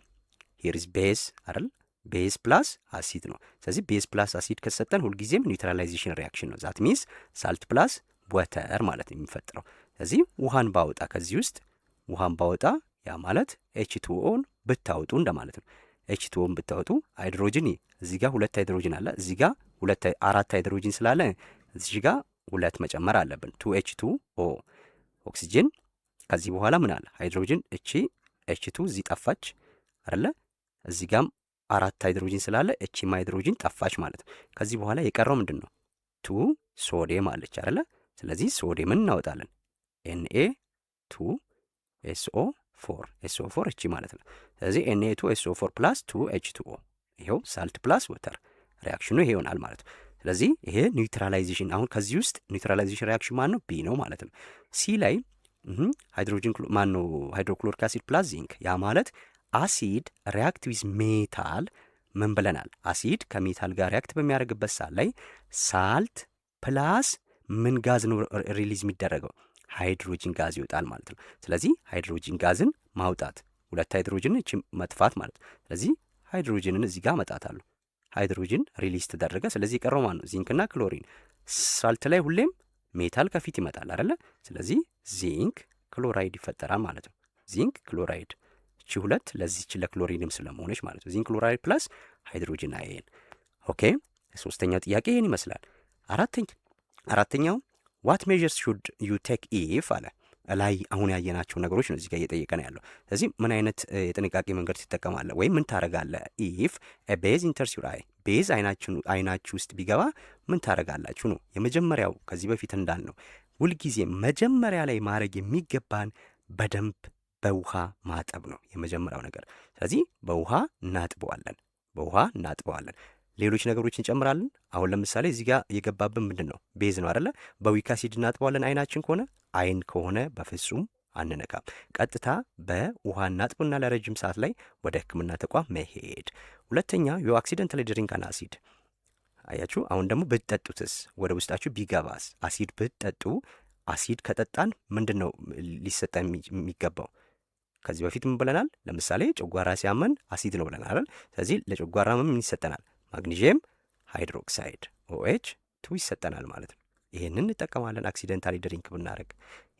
ሂር ኢዝ ቤዝ አይደል? ቤዝ ፕላስ አሲድ ነው። ስለዚህ ቤዝ ፕላስ አሲድ ከሰጠን ሁልጊዜም ኒውትራላይዜሽን ሪያክሽን ነው። ዛት ሚንስ ሳልት ፕላስ ወተር ማለት ነው የሚፈጥረው። ስለዚህ ውሃን ባወጣ ከዚህ ውስጥ ውሃን ባወጣ ያ ማለት H2Oን ብታወጡ እንደማለት ነው። H2Oን ብታወጡ ሃይድሮጅን እዚህ ጋር 2 ሃይድሮጅን አለ፣ እዚህ ጋር 4 ሃይድሮጅን ስላለ እዚህ ጋር 2 መጨመር አለብን። 2H2O ኦክሲጅን። ከዚህ በኋላ ምን አለ? ሃይድሮጅን እቺ H2 እዚህ ጠፋች አይደለ? እዚህ ጋም 4 ሃይድሮጅን ስላለ እቺም ሃይድሮጅን ጠፋች ማለት ነው። ከዚህ በኋላ የቀረው ምንድን ነው? 2 ሶዲየም አለች አይደለ? ስለዚህ ሶዲየምን እናወጣለን። Na2SO4 እቺ ማለት ነው። ስለዚህ Na2SO4 ፕላስ 2H2O ይሄው ሳልት ፕላስ ወተር ሪያክሽኑ ይሄ ይሆናል ማለት ነው። ስለዚህ ይሄ ኒውትራላይዜሽን። አሁን ከዚህ ውስጥ ኒውትራላይዜሽን ሪያክሽን ማን ነው? ቢ ነው ማለት ነው። ሲ ላይ ሃይድሮጅን ማን ነው? ሃይድሮክሎሪክ አሲድ ፕላስ ዚንክ። ያ ማለት አሲድ ሪያክት ዊዝ ሜታል ምን ብለናል? አሲድ ከሜታል ጋር ሪያክት በሚያደርግበት ሰዓት ላይ ሳልት ፕላስ ምን ጋዝ ነው ሪሊዝ የሚደረገው? ሃይድሮጂን ጋዝ ይወጣል ማለት ነው። ስለዚህ ሃይድሮጂን ጋዝን ማውጣት፣ 2 ሃይድሮጂን እቺ መጥፋት ማለት ነው። ስለዚህ ሃይድሮጂንን እዚህ ጋር መጣታለሁ። ሃይድሮጂን ሪሊዝ ተደረገ። ስለዚህ የቀረው ማን ነው? ዚንክና ክሎሪን። ሳልት ላይ ሁሌም ሜታል ከፊት ይመጣል አይደለ? ስለዚህ ዚንክ ክሎራይድ ይፈጠራል ማለት ነው። ዚንክ ክሎራይድ እቺ 2 ለዚህች ለክሎሪንም ስለመሆነች ማለት ነው። ዚንክ ክሎራይድ ፕላስ ሃይድሮጂን አየን። ኦኬ ሶስተኛው ጥያቄ ይሄን ይመስላል። አራተኛው ዋት ሜዠርስ ሹድ ዩ ቴክ ኢፍ አለ። ላይ አሁን ያየናቸው ነገሮች ነው እዚህ ጋር እየጠየቀን ያለው። ስለዚህ ምን አይነት የጥንቃቄ መንገድ ትጠቀማለህ ወይም ምን ታረጋለህ? ኢፍ ቤዝ ኢንተርስ ዩር አይ፣ ቤዝ አይናችሁ ውስጥ ቢገባ ምን ታረጋላችሁ ነው የመጀመሪያው። ከዚህ በፊት እንዳልነው ሁልጊዜ መጀመሪያ ላይ ማድረግ የሚገባን በደንብ በውሃ ማጠብ ነው የመጀመሪያው ነገር። ስለዚህ በውሃ እናጥበዋለን። በውሃ እናጥበዋለን። ሌሎች ነገሮችን እንጨምራለን። አሁን ለምሳሌ እዚህ ጋር የገባብን ምንድን ነው? ቤዝ ነው አይደለ? በዊክ አሲድ እናጥበዋለን። አይናችን ከሆነ አይን ከሆነ በፍጹም አንነካም። ቀጥታ በውሃ እናጥብና ለረጅም ሰዓት ላይ ወደ ሕክምና ተቋም መሄድ። ሁለተኛ ዩ አክሲደንታሊ ድሪንክ አን አሲድ። አያችሁ። አሁን ደግሞ ብትጠጡትስ? ወደ ውስጣችሁ ቢገባስ? አሲድ ብትጠጡ፣ አሲድ ከጠጣን ምንድን ነው ሊሰጠ የሚገባው? ከዚህ በፊት ምን ብለናል? ለምሳሌ ጨጓራ ሲያመን አሲድ ነው ብለናል አይደል? ስለዚህ ለጨጓራ ምን ይሰጠናል? ማግኒዥየም ሃይድሮክሳይድ OH2 ይሰጠናል ማለት ነው። ይሄንን እንጠቀማለን አክሲደንታሊ ድሪንክ ብናደርግ።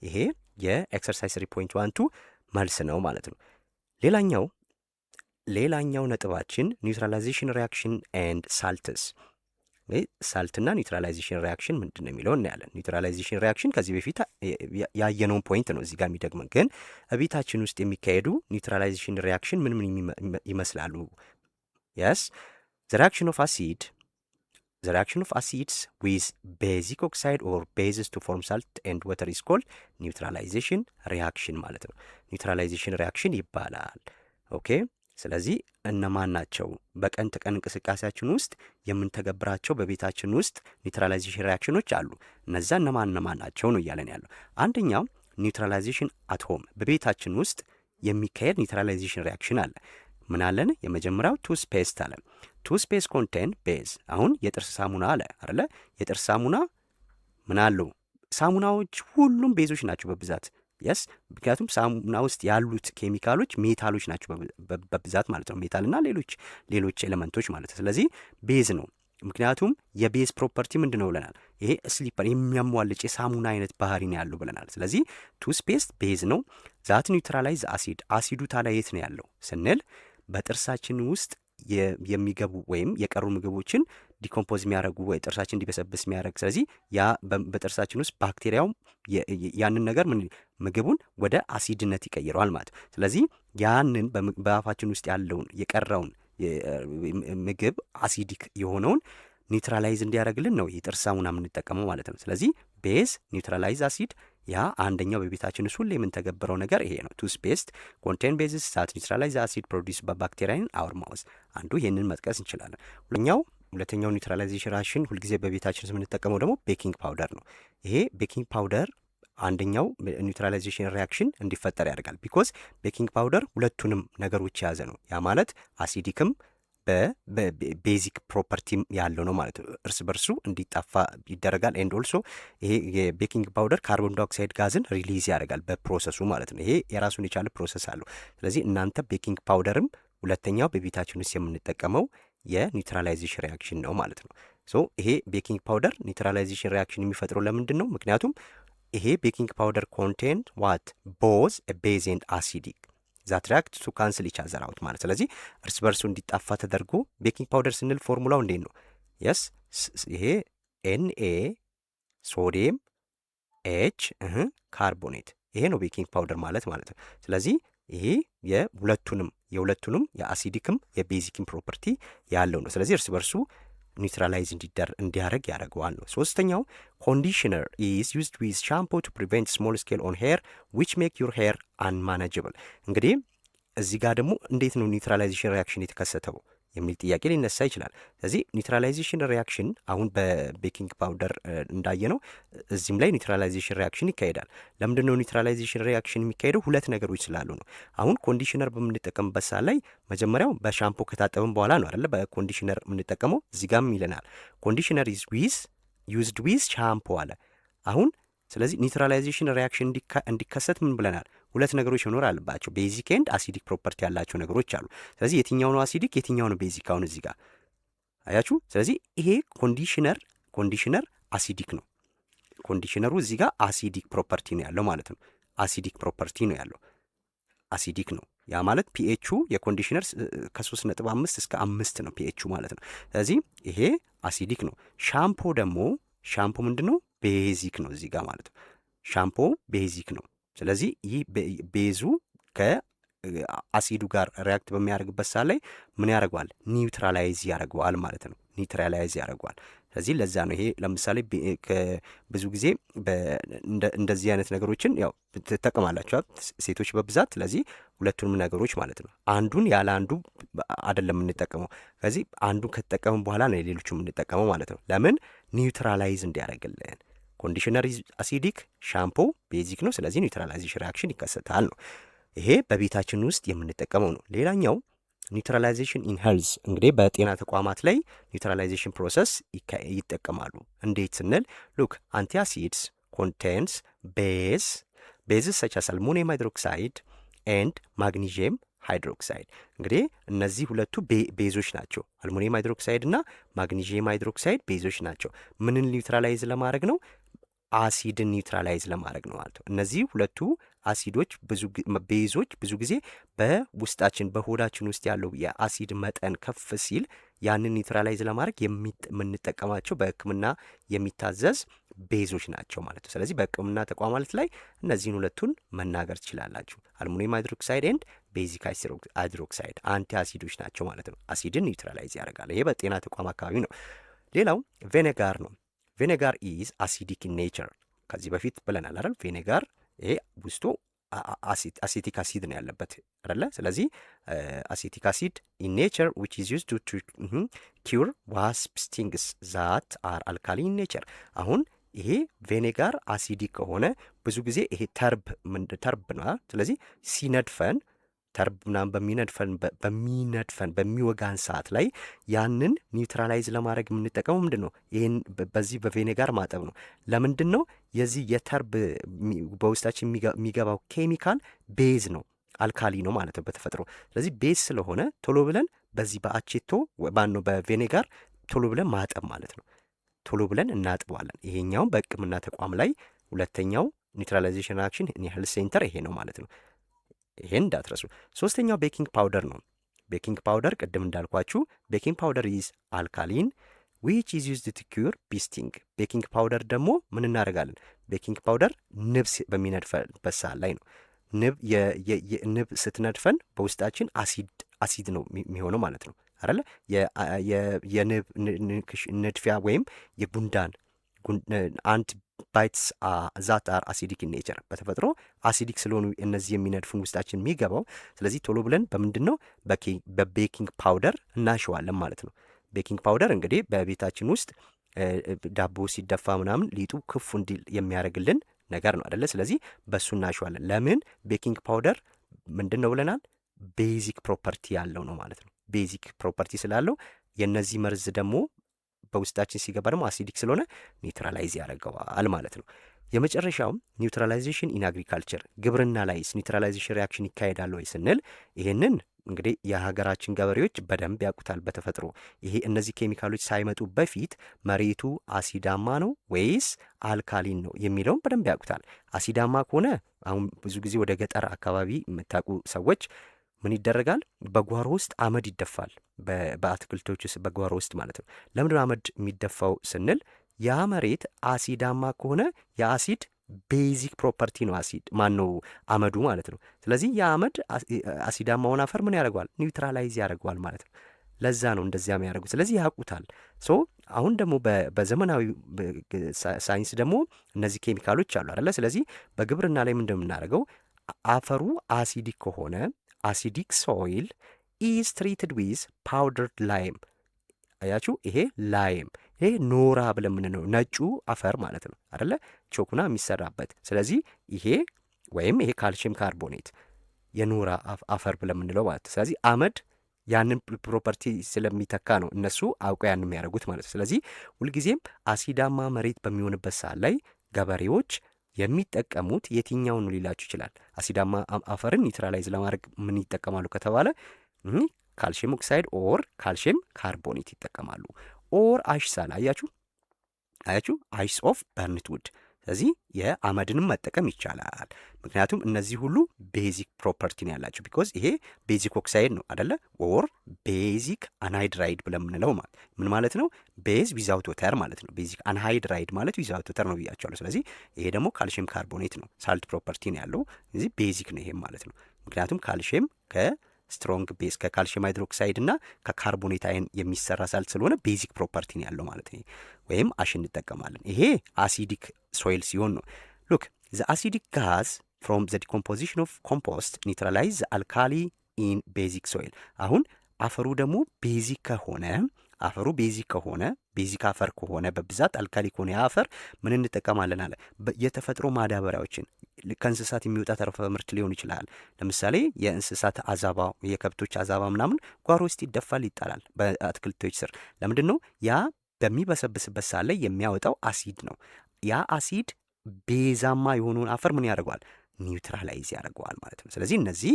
ይሄ የኤክሰርሳይዝ 3.12 መልስ ነው ማለት ነው። ሌላኛው ነጥባችን ኒውትራላይዜሽን ሪያክሽን ኤንድ ሳልትስ። ሳልትና ኒውትራላይዜሽን ሪያክሽን ምንድን ነው የሚለው እናያለን። ኒውትራላይዜሽን ሪያክሽን ከዚህ በፊት ያየነውን ፖይንት ነው እዚህ ጋር የሚደግመን። ግን እቤታችን ውስጥ የሚካሄዱ ኒውትራላይዜሽን ሪያክሽን ምን ይመስላሉ? የስ the reaction of acids with basic oxide or bases to form salt and water is called neutralization reaction ማለት ነው። ኒውትራላይዜሽን ሪያክሽን ይባላል። ኦኬ። ስለዚህ እነማን ናቸው በቀን ተቀን እንቅስቃሴያችን ውስጥ የምንተገብራቸው በቤታችን ውስጥ ኒውትራላይዜሽን ሪያክሽኖች አሉ። እነዛ እነማን ናቸው ነው እያለን ያለው። አንደኛው ኒውትራላይዜሽን አት ሆም፣ በቤታችን ውስጥ የሚካሄድ ኒውትራላይዜሽን ሪያክሽን አለ። ምን አለን? የመጀመሪያው ቱስፔስት አለ። ቱስፔስት ኮንቴን ቤዝ። አሁን የጥርስ ሳሙና አለ አይደለ? የጥርስ ሳሙና ምን አለው? ሳሙናዎች ሁሉም ቤዞች ናቸው በብዛት የስ። ምክንያቱም ሳሙና ውስጥ ያሉት ኬሚካሎች ሜታሎች ናቸው በብዛት ማለት ነው። ሜታልና ሌሎች ኤሌመንቶች ማለት ነው። ስለዚህ ቤዝ ነው። ምክንያቱም የቤዝ ፕሮፐርቲ ምንድን ነው ብለናል? ይሄ ስሊፐር የሚያሟልጭ የሳሙና አይነት ባህሪ ነው ያለው ብለናል። ስለዚህ ቱስፔስት ቤዝ ነው። ዛት ኒውትራላይዝ አሲድ። አሲዱ ታዲያ የት ነው ያለው ስንል በጥርሳችን ውስጥ የሚገቡ ወይም የቀሩ ምግቦችን ዲኮምፖዝ የሚያደርጉ ወይ ጥርሳችን እንዲበሰብስ የሚያደርግ። ስለዚህ ያ በጥርሳችን ውስጥ ባክቴሪያው ያንን ነገር ምግቡን ወደ አሲድነት ይቀይረዋል ማለት ነው። ስለዚህ ያንን በአፋችን ውስጥ ያለውን የቀረውን ምግብ አሲዲክ የሆነውን ኒውትራላይዝ እንዲያደርግልን ነው የጥርስ ሳሙና የምንጠቀመው ማለት ነው። ስለዚህ ቤዝ ኒውትራላይዝ አሲድ፣ ያ አንደኛው በቤታችን ውስጥ ሁሌ የምንተገብረው ነገር ይሄ ነው። ቱስፔስት ኮንቴን ቤዝስ ዛት ኒውትራላይዝ አሲድ ፕሮዲውስ በባክቴሪያ ኢን አወር ማውዝ። አንዱ ይህንን መጥቀስ እንችላለን። ሁለተኛው ኒውትራላይዜሽን ሪያክሽን ሁልጊዜ በቤታችን የምንጠቀመው ደግሞ ቤኪንግ ፓውደር ነው። ይሄ ቤኪንግ ፓውደር አንደኛው ኒውትራላይዜሽን ሪያክሽን እንዲፈጠር ያደርጋል። ቢኮዝ ቤኪንግ ፓውደር ሁለቱንም ነገሮች የያዘ ነው። ያ ማለት አሲዲክም በቤዚክ ፕሮፐርቲ ያለው ነው ማለት ነው። እርስ በርሱ እንዲጣፋ ይደረጋል። ኤንድ ኦልሶ ይሄ የቤኪንግ ፓውደር ካርቦን ዳይኦክሳይድ ጋዝን ሪሊዝ ያደርጋል በፕሮሰሱ ማለት ነው። ይሄ የራሱን የቻለ ፕሮሰስ አለው። ስለዚህ እናንተ ቤኪንግ ፓውደርም ሁለተኛው በቤታችን ውስጥ የምንጠቀመው የኒውትራላይዜሽን ሪያክሽን ነው ማለት ነው። ሶ ይሄ ቤኪንግ ፓውደር ኒውትራላይዜሽን ሪያክሽን የሚፈጥረው ለምንድን ነው? ምክንያቱም ይሄ ቤኪንግ ፓውደር ኮንቴንት ዋት ቦዝ ቤዝ ኤንድ አሲዲክ ዛት ሪያክት ቱ ካንስል ኢች አዘር አውት ማለት። ስለዚህ እርስ በርሱ እንዲጣፋ ተደርጎ ቤኪንግ ፓውደር ስንል ፎርሙላው እንዴት ነው? የስ ይሄ ኤንኤ ሶዲየም ኤች ካርቦኔት፣ ይሄ ነው ቤኪንግ ፓውደር ማለት ነው። ስለዚህ ይሄ የሁለቱንም የአሲዲክም የቤዚክም ፕሮፐርቲ ያለው ነው። ስለዚህ እርስ በርሱ ኒውትራላይዝ እንዲያደርግ ያደርገዋል ነው። ሶስተኛው ኮንዲሽነር ኢዝ ዩዝድ ዊዝ ሻምፖ ቱ ፕሪቨንት ስሞል ስኬል ኦን ሄር ዊች ሜክ ዩር ሄር አንማናጅብል። እንግዲህ እዚህ ጋር ደግሞ እንዴት ነው ኒውትራላይዜሽን ሪያክሽን የተከሰተው የሚል ጥያቄ ሊነሳ ይችላል። ስለዚህ ኒውትራላይዜሽን ሪያክሽን አሁን በቤኪንግ ፓውደር እንዳየነው እዚህም ላይ ኒውትራላይዜሽን ሪያክሽን ይካሄዳል። ለምንድን ነው ኒውትራላይዜሽን ሪያክሽን የሚካሄደው? ሁለት ነገሮች ስላሉ ነው። አሁን ኮንዲሽነር በምንጠቀምበት ሰዓት ላይ መጀመሪያው በሻምፖ ከታጠብን በኋላ ነው አይደለ በኮንዲሽነር የምንጠቀመው። እዚህ ጋርም ይለናል ኮንዲሽነር ኢዝ ዩዝድ ዊዝ ሻምፖ አለ። አሁን ስለዚህ ኒውትራላይዜሽን ሪያክሽን እንዲከሰት ምን ብለናል? ሁለት ነገሮች መኖር አለባቸው። ቤዚክ ኤንድ አሲዲክ ፕሮፐርቲ ያላቸው ነገሮች አሉ። ስለዚህ የትኛው ነው አሲዲክ የትኛው ነው ቤዚክ? አሁን እዚህ ጋር አያችሁ። ስለዚህ ይሄ ኮንዲሽነር አሲዲክ ነው። ኮንዲሽነሩ እዚህ ጋር አሲዲክ ፕሮፐርቲ ነው ያለው ማለት ነው። አሲዲክ ፕሮፐርቲ ነው ያለው፣ አሲዲክ ነው። ያ ማለት ፒኤቹ የኮንዲሽነር ከ3.5 እስከ 5 ነው ፒኤቹ ማለት ነው። ስለዚህ ይሄ አሲዲክ ነው። ሻምፖ ምንድን ነው? ቤዚክ ነው እዚህ ጋር ማለት ነው። ሻምፖ ቤዚክ ነው። ስለዚህ ይህ ቤዙ ከአሲዱ ጋር ሪያክት በሚያደርግበት ሰዓት ላይ ምን ያደርገዋል? ኒውትራላይዝ ያደርገዋል ማለት ነው። ኒውትራላይዝ ያደርገዋል። ስለዚህ ለዛ ነው ይሄ ለምሳሌ ብዙ ጊዜ እንደዚህ አይነት ነገሮችን ያው ትጠቀማላችኋል ሴቶች በብዛት። ስለዚህ ሁለቱንም ነገሮች ማለት ነው። አንዱን ያለ አንዱ አይደለም የምንጠቀመው። ከዚህ አንዱን ከተጠቀምን በኋላ ነው ሌሎቹ የምንጠቀመው ማለት ነው። ለምን? ኒውትራላይዝ እንዲያደርግልን። ኮንዲሽነር አሲዲክ፣ ሻምፖ ቤዚክ ነው። ስለዚህ ኒውትራላይዜሽን ሪያክሽን ይከሰታል ነው። ይሄ በቤታችን ውስጥ የምንጠቀመው ነው። ሌላኛው ኒውትራላይዜሽን ኢን ሄልዝ፣ እንግዲህ በጤና ተቋማት ላይ ኒውትራላይዜሽን ፕሮሰስ ይጠቀማሉ። እንዴት ስንል ሉክ አንቲአሲድስ ኮንቴንስ ቤዝስ ሰች አስ አልሙኒየም ሃይድሮክሳይድ ኤንድ ማግኒዥየም ሃይድሮክሳይድ። እንግዲህ እነዚህ ሁለቱ ቤዞች ናቸው። አልሙኒየም ሃይድሮክሳይድ እና ማግኒዥየም ሃይድሮክሳይድ ቤዞች ናቸው። ምንን ኒውትራላይዝ ለማድረግ ነው? አሲድን ኒውትራላይዝ ለማድረግ ነው ማለት ነው። እነዚህ ሁለቱ አሲዶች ቤዞች ብዙ ጊዜ በውስጣችን በሆዳችን ውስጥ ያለው የአሲድ መጠን ከፍ ሲል ያንን ኒውትራላይዝ ለማድረግ የምንጠቀማቸው በሕክምና የሚታዘዝ ቤዞች ናቸው ማለት ነው። ስለዚህ በሕክምና ተቋማት ላይ እነዚህን ሁለቱን መናገር ትችላላችሁ። አልሙኒየም ሃይድሮክሳይድ ኤንድ ቤዚክ ሃይድሮክሳይድ አንቲ አሲዶች ናቸው ማለት ነው። አሲድን ኒውትራላይዝ ያደርጋል። ይሄ በጤና ተቋም አካባቢ ነው። ሌላው ቬኔጋር ነው። ቬኔጋር ኢዝ አሲዲክ ኢን ኔቸር። ከዚህ በፊት ብለናል አይደል? ቬኔጋር ይሄ ውስጡ አሴቲክ አሲድ ነው ያለበት አይደለ? ስለዚህ አሴቲክ አሲድ ኢን ኔቸር ዊች ኢዝ ዩዝድ ቱ ኪውር ዋስፕ ስቲንግስ ዛት አር አልካሊ ኢን ኔቸር። አሁን ይሄ ቬኔጋር አሲዲክ ከሆነ ብዙ ጊዜ ይሄ ተርብ ነው። ስለዚህ ሲነድፈን ተርብ ምናምን በሚነድፈን በሚወጋን ሰዓት ላይ ያንን ኒውትራላይዝ ለማድረግ የምንጠቀመው ምንድን ነው? ይህን በዚህ በቬኔጋር ማጠብ ነው። ለምንድን ነው? የዚህ የተርብ በውስጣችን የሚገባው ኬሚካል ቤዝ ነው፣ አልካሊ ነው ማለት ነው በተፈጥሮ። ስለዚህ ቤዝ ስለሆነ ቶሎ ብለን በዚህ በአቼቶ ነው በቬኔጋር ቶሎ ብለን ማጠብ ማለት ነው። ቶሎ ብለን እናጥበዋለን። ይሄኛውም በሕክምና ተቋም ላይ ሁለተኛው ኒውትራላይዜሽን አክሽን ሄልዝ ሴንተር ይሄ ነው ማለት ነው። ይሄን እንዳትረሱ። ሶስተኛው ቤኪንግ ፓውደር ነው። ቤኪንግ ፓውደር ቅድም እንዳልኳችሁ ቤኪንግ ፓውደር ኢዝ አልካሊን ዊች ኢዝ ዩዝድ ቱ ኪውር ቢስቲንግ። ቤኪንግ ፓውደር ደግሞ ምን እናደርጋለን? ቤኪንግ ፓውደር ንብ በሚነድፈበት ሰዓት ላይ ነው። ንብ ስትነድፈን በውስጣችን አሲድ ነው የሚሆነው ማለት ነው አይደለ? የንብ ንድፊያ ወይም የጉንዳን አንድ ባይትስ ዛት አር አሲዲክ ኢን ኔቸር፣ በተፈጥሮ አሲዲክ ስለሆኑ እነዚህ የሚነድፉን ውስጣችን የሚገባው። ስለዚህ ቶሎ ብለን በምንድን ነው በቤኪንግ ፓውደር እናሸዋለን ማለት ነው። ቤኪንግ ፓውደር እንግዲህ በቤታችን ውስጥ ዳቦ ሲደፋ ምናምን ሊጡ ክፉ እንዲል የሚያደርግልን ነገር ነው አደለ? ስለዚህ በሱ እናሸዋለን። ለምን? ቤኪንግ ፓውደር ምንድን ነው ብለናል? ቤዚክ ፕሮፐርቲ ያለው ነው ማለት ነው። ቤዚክ ፕሮፐርቲ ስላለው የነዚህ መርዝ ደግሞ በውስጣችን ሲገባ ደግሞ አሲዲክ ስለሆነ ኒውትራላይዝ ያደርገዋል ማለት ነው። የመጨረሻው ኒውትራላይዜሽን ኢን አግሪካልቸር፣ ግብርና ላይስ ኒውትራላይዜሽን ሪያክሽን ይካሄዳል ወይ ስንል ይህንን እንግዲህ የሀገራችን ገበሬዎች በደንብ ያውቁታል። በተፈጥሮ ይሄ እነዚህ ኬሚካሎች ሳይመጡ በፊት መሬቱ አሲዳማ ነው ወይስ አልካሊን ነው የሚለውን በደንብ ያውቁታል። አሲዳማ ከሆነ አሁን ብዙ ጊዜ ወደ ገጠር አካባቢ የምታውቁ ሰዎች ምን ይደረጋል? በጓሮ ውስጥ አመድ ይደፋል። በአትክልቶች ውስጥ በጓሮ ውስጥ ማለት ነው። ለምንድነው አመድ የሚደፋው ስንል ያ መሬት አሲዳማ ከሆነ የአሲድ ቤዚክ ፕሮፐርቲ ነው አሲድ ማን ነው አመዱ ማለት ነው። ስለዚህ የአመድ አሲዳማውን አፈር ምን ያደርገዋል? ኒውትራላይዝ ያደርገዋል ማለት ነው። ለዛ ነው እንደዚያ የሚያደርጉት። ስለዚህ ያውቁታል። ሶ አሁን ደግሞ በዘመናዊ ሳይንስ ደግሞ እነዚህ ኬሚካሎች አሉ አይደለ? ስለዚህ በግብርና ላይ ምን እንደምናደርገው አፈሩ አሲዲክ ከሆነ አሲዲክ ሶይል ኢዝ ትሪትድ ዊዝ ፓውደርድ ላይም። አያችሁ፣ ይሄ ላይም ይሄ ኖራ ብለን የምንለው ነጩ አፈር ማለት ነው አደለ? ቾኩና የሚሰራበት። ስለዚህ ይሄ ወይም ይሄ ካልሽየም ካርቦኔት የኖራ አፈር ብለን የምንለው ማለት ነው። ስለዚህ አመድ ያንን ፕሮፐርቲ ስለሚተካ ነው እነሱ አውቀው ያን የሚያደርጉት ማለት ነው። ስለዚህ ሁልጊዜም አሲዳማ መሬት በሚሆንበት ሰዓት ላይ ገበሬዎች የሚጠቀሙት የትኛውን ሊላችሁ ይችላል። አሲዳማ አፈርን ኒውትራላይዝ ለማድረግ ምን ይጠቀማሉ ከተባለ ካልሽየም ኦክሳይድ ኦር ካልሽየም ካርቦኔት ይጠቀማሉ። ኦር አሽሳል አያችሁ አይስ ኦፍ በርንት ውድ። ስለዚህ የአመድንም መጠቀም ይቻላል። ምክንያቱም እነዚህ ሁሉ ቤዚክ ፕሮፐርቲ ነው ያላቸው። ቢኮዝ ይሄ ቤዚክ ኦክሳይድ ነው አደለ? ኦር ቤዚክ አንሃይድራይድ ብለን የምንለው ምን ማለት ነው? ቤዝ ዊዛውት ወተር ማለት ነው። ቤዚክ አንሃይድራይድ ማለት ዊዛውት ወተር ነው ብያቸዋለሁ። ስለዚህ ይሄ ደግሞ ካልሽየም ካርቦኔት ነው፣ ሳልት ፕሮፐርቲ ነው ያለው። ስለዚህ ቤዚክ ነው ይሄም ማለት ነው። ምክንያቱም ካልሽየም ስትሮንግ ቤዝ ከካልሽየም ሃይድሮክሳይድ እና ከካርቦኔት አይን የሚሰራ ሳልት ስለሆነ ቤዚክ ፕሮፐርቲ ነው ያለው ማለት ነው። ወይም አሽ እንጠቀማለን። ይሄ አሲዲክ ሶይል ሲሆን ነው። ሉክ ዘ አሲዲክ ጋዝ ፍሮም ዘ ዲኮምፖዚሽን ኦፍ ኮምፖስት ኒውትራላይዝ አልካሊ ኢን ቤዚክ ሶይል። አሁን አፈሩ ደግሞ ቤዚክ ከሆነ ቤዚክ አፈር ከሆነ በብዛት አልካሊ ከሆነ አፈር ምን እንጠቀማለን አለ? የተፈጥሮ ማዳበሪያዎችን ከእንስሳት የሚወጣ ተረፈ ምርት ሊሆን ይችላል። ለምሳሌ የእንስሳት አዛባ፣ የከብቶች አዛባ ምናምን ጓሮ ውስጥ ይደፋል፣ ይጣላል በአትክልቶች ስር። ለምንድን ነው? ያ በሚበሰብስበት ሰዓት ላይ የሚያወጣው አሲድ ነው። ያ አሲድ ቤዛማ የሆነውን አፈር ምን ያደርገዋል? ኒውትራላይዝ ያደርገዋል ማለት ነው። ስለዚህ እነዚህ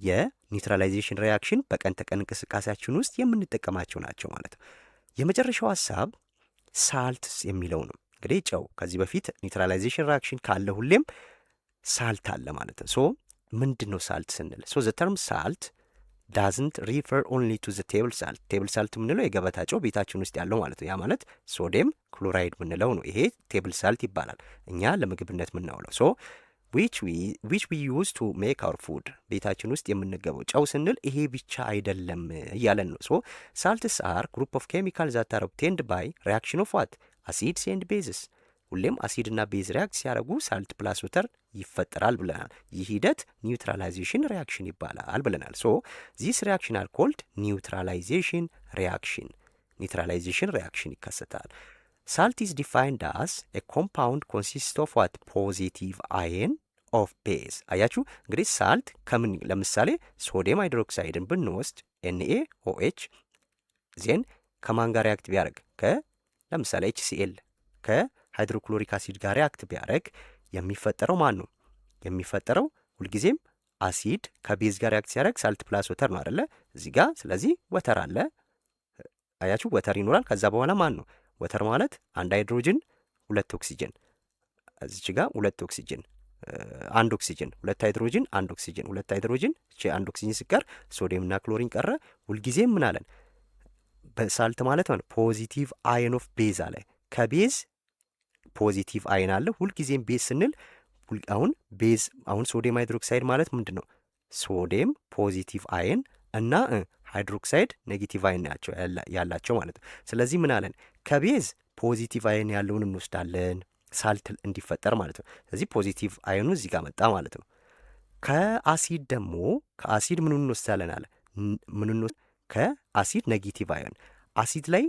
የኒውትራላይዜሽን ሪያክሽን በቀን ተቀን እንቅስቃሴያችን ውስጥ የምንጠቀማቸው ናቸው ማለት ነው። የመጨረሻው ሀሳብ ሳልትስ የሚለው ነው። እንግዲህ ጨው ከዚህ በፊት ኒውትራላይዜሽን ሪያክሽን ካለ ሁሌም ሳልት አለ ማለት ነው። ሶ ምንድን ነው ሳልት ስንል? ሶ ዘ ተርም ሳልት ዳዝንት ሪፈር ኦንሊ ቱ ዘ ቴብል ሳልት። ቴብል ሳልት የምንለው የገበታ ጨው ቤታችን ውስጥ ያለው ማለት ነው። ያ ማለት ሶዲየም ክሎራይድ የምንለው ነው። ይሄ ቴብል ሳልት ይባላል፣ እኛ ለምግብነት የምናውለው። ሶ ዊች ዊ ዩዝ ቱ ሜክ አወር ፉድ፣ ቤታችን ውስጥ የምንገበው ጨው ስንል ይሄ ብቻ አይደለም እያለን ነው። ሶ ሳልትስ አር ግሩፕ ኦፍ ኬሚካል ዛት አር ኦብቴንድ ባይ ሪያክሽን ኦፍ ዋት አሲድስ ኤንድ ቤዝስ። ሁሌም አሲድና ቤዝ ሪያክት ሲያደርጉ ሳልት ፕላስ ወተር ይፈጠራል ብለናል። ይህ ሂደት ኒውትራላይዜሽን ሪያክሽን ይባላል ብለናል። ሶ ዚስ ሪያክሽን አር ኮልድ ኒውትራላይዜሽን ሪያክሽን። ኒውትራላይዜሽን ሪያክሽን ይከሰታል። ሳልት ኢዝ ዲፋይንድ አስ ኤ ኮምፓውንድ ኮንሲስት ኦፍ ዋት ፖዚቲቭ አየን ኦፍ ቤዝ። አያችሁ እንግዲህ ሳልት ከምን፣ ለምሳሌ ሶዲየም ሃይድሮክሳይድን ብንወስድ ኤንኤ ኦኤች ዜን ከማን ጋር ሪያክት ቢያደርግ ለምሳሌ HCl ከሃይድሮክሎሪክ አሲድ ጋር ሪያክት ቢያደርግ የሚፈጠረው ማን ነው? የሚፈጠረው ሁልጊዜም አሲድ ከቤዝ ጋር ሪያክት ሲያደርግ ሳልት ፕላስ ወተር ነው አይደለ? እዚህ ጋር ስለዚህ ወተር አለ። አያችሁ ወተር ይኖራል። ከዛ በኋላ ማን ነው? ወተር ማለት አንድ ሃይድሮጅን ሁለት ኦክሲጅን፣ እዚች ጋር ሁለት ኦክሲጅን አንድ ኦክሲጅን፣ ሁለት ሃይድሮጅን አንድ ኦክሲጅን፣ ሁለት ሃይድሮጅን አንድ ኦክሲጅን ሲቀር ሶዲየም እና ክሎሪን ቀረ። ሁልጊዜም ምን አለን? በሳልት ማለት ነው ፖዚቲቭ አየን ኦፍ ቤዝ አለ። ከቤዝ ፖዚቲቭ አየን አለ። ሁልጊዜም ቤዝ ስንል አሁን ሶዲየም ሃይድሮክሳይድ ማለት ምንድን ነው? ሶዲየም ፖዚቲቭ አየን እና ሃይድሮክሳይድ ኔጌቲቭ አየን ያላቸው ማለት ነው። ስለዚህ ምን አለን? ከቤዝ ፖዚቲቭ አየን ያለውን እንወስዳለን ሳልት እንዲፈጠር ማለት ነው። ስለዚህ ፖዚቲቭ አየኑ እዚህ ጋር መጣ ማለት ነው። ከአሲድ ደግሞ ከአሲድ ምን እንወስዳለን አለ? ከአሲድ ኔጌቲቭ አየን። አሲድ ላይ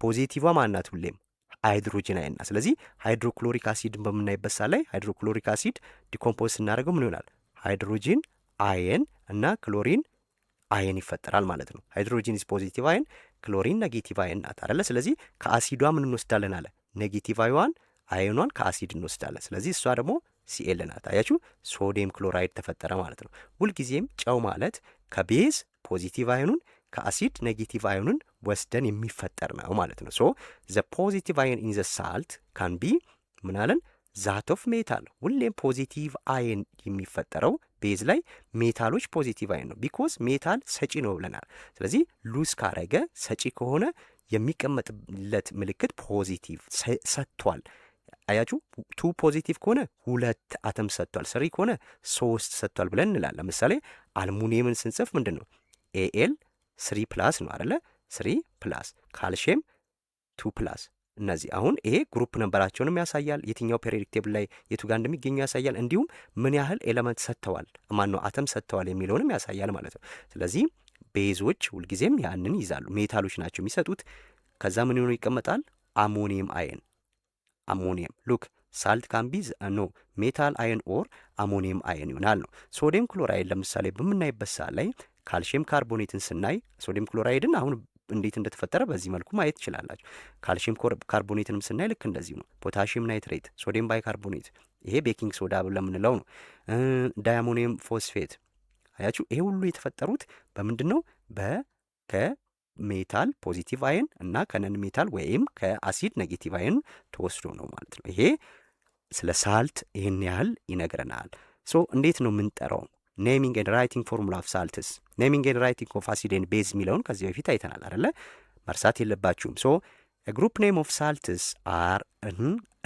ፖዚቲቭ ማናት? ሁሌም ሃይድሮጅን አየን። ስለዚህ ሃይድሮክሎሪክ አሲድን በምናይበት ሰዓት ላይ ሃይድሮክሎሪክ አሲድ ዲኮምፖዝ ስናደርገው ምን ይሆናል? ሃይድሮጂን አየን እና ክሎሪን አየን ይፈጠራል ማለት ነው። ሃይድሮጂን ኢዝ ፖዚቲቭ አየን፣ ክሎሪን ኔጌቲቭ አየን ናት አይደለ? ስለዚህ ከአሲዷ ምን እንወስዳለን አለ? ኔጌቲቭ አየኗን ከአሲድ እንወስዳለን። ስለዚህ እሷ ደግሞ ሲኤል ናት። አያችሁ ሶዲየም ክሎራይድ ተፈጠረ ማለት ነው። ሁልጊዜም ጨው ማለት ከቤዝ ፖዚቲቭ አየኑን ከአሲድ ኔጌቲቭ አየኑን ወስደን የሚፈጠር ነው ማለት ነው። ሶ ዘ ፖዚቲቭ አየን ኢን ዘ ሳልት ካን ቢ ምናለን ዛት ኦፍ ሜታል። ሁሌም ፖዚቲቭ አየን የሚፈጠረው ቤዝ ላይ ሜታሎች ፖዚቲቭ አየን ነው። ቢኮዝ ሜታል ሰጪ ነው ብለናል። ስለዚህ ሉዝ ካረገ ሰጪ ከሆነ የሚቀመጥለት ምልክት ፖዚቲቭ ሰጥቷል። አያችሁ ቱ ፖዚቲቭ ከሆነ ሁለት አተም ሰጥቷል፣ ስሪ ከሆነ ሶስት ሰጥቷል ብለን እንላለን። ለምሳሌ አልሙኒየምን ስንጽፍ ምንድን ነው? ኤኤል ስሪ ፕላስ ነው አይደለ? ስሪ ፕላስ። ካልሽየም ቱ ፕላስ። እነዚህ አሁን ይሄ ግሩፕ ነንበራቸውንም ያሳያል፣ የትኛው ፔሪዮዲክ ቴብል ላይ የቱ ጋር እንደሚገኙ ያሳያል። እንዲሁም ምን ያህል ኤለመንት ሰጥተዋል፣ ማነው አተም ሰጥተዋል የሚለውንም ያሳያል ማለት ነው። ስለዚህ ቤዞች ሁልጊዜም ያንን ይዛሉ፣ ሜታሎች ናቸው የሚሰጡት። ከዛ ምን ሆኖ ይቀመጣል? አሞኒየም አየን። አሞኒየም ሉክ ሳልት ካምቢዝ ኖ ሜታል አየን ኦር አሞኒየም አየን ይሆናል ነው። ሶዲየም ክሎራይድ ለምሳሌ በምናይበት ሰዓት ላይ ካልሽየም ካርቦኔትን ስናይ ሶዲየም ክሎራይድን አሁን እንዴት እንደተፈጠረ በዚህ መልኩ ማየት ትችላላችሁ። ካልሽየም ካርቦኔትንም ስናይ ልክ እንደዚሁ ነው። ፖታሽየም ናይትሬት፣ ሶዲየም ባይካርቦኔት፣ ይሄ ቤኪንግ ሶዳ ለምንለው ነው። ዳያሞኒየም ፎስፌት። አያችሁ ይሄ ሁሉ የተፈጠሩት በምንድን ነው? ከሜታል ፖዚቲቭ አየን እና ከነን ሜታል ወይም ከአሲድ ኔጌቲቭ አየን ተወስዶ ነው ማለት ነው። ይሄ ስለ ሳልት ይህን ያህል ይነግረናል። ሶ እንዴት ነው የምንጠራው? ኔሚንግ ኤንድ ራይቲንግ ፎርሙላ ኦፍ ሳልትስ። ኔሚንግ ኤንድ ራይቲንግ ኦፍ አሲድ ኤንድ ቤዝ የሚለውን ከዚህ በፊት አይተናል አይደለ? መርሳት የለባችሁም። ሶ ግሩፕ ኔም ኦፍ ሳልትስ አር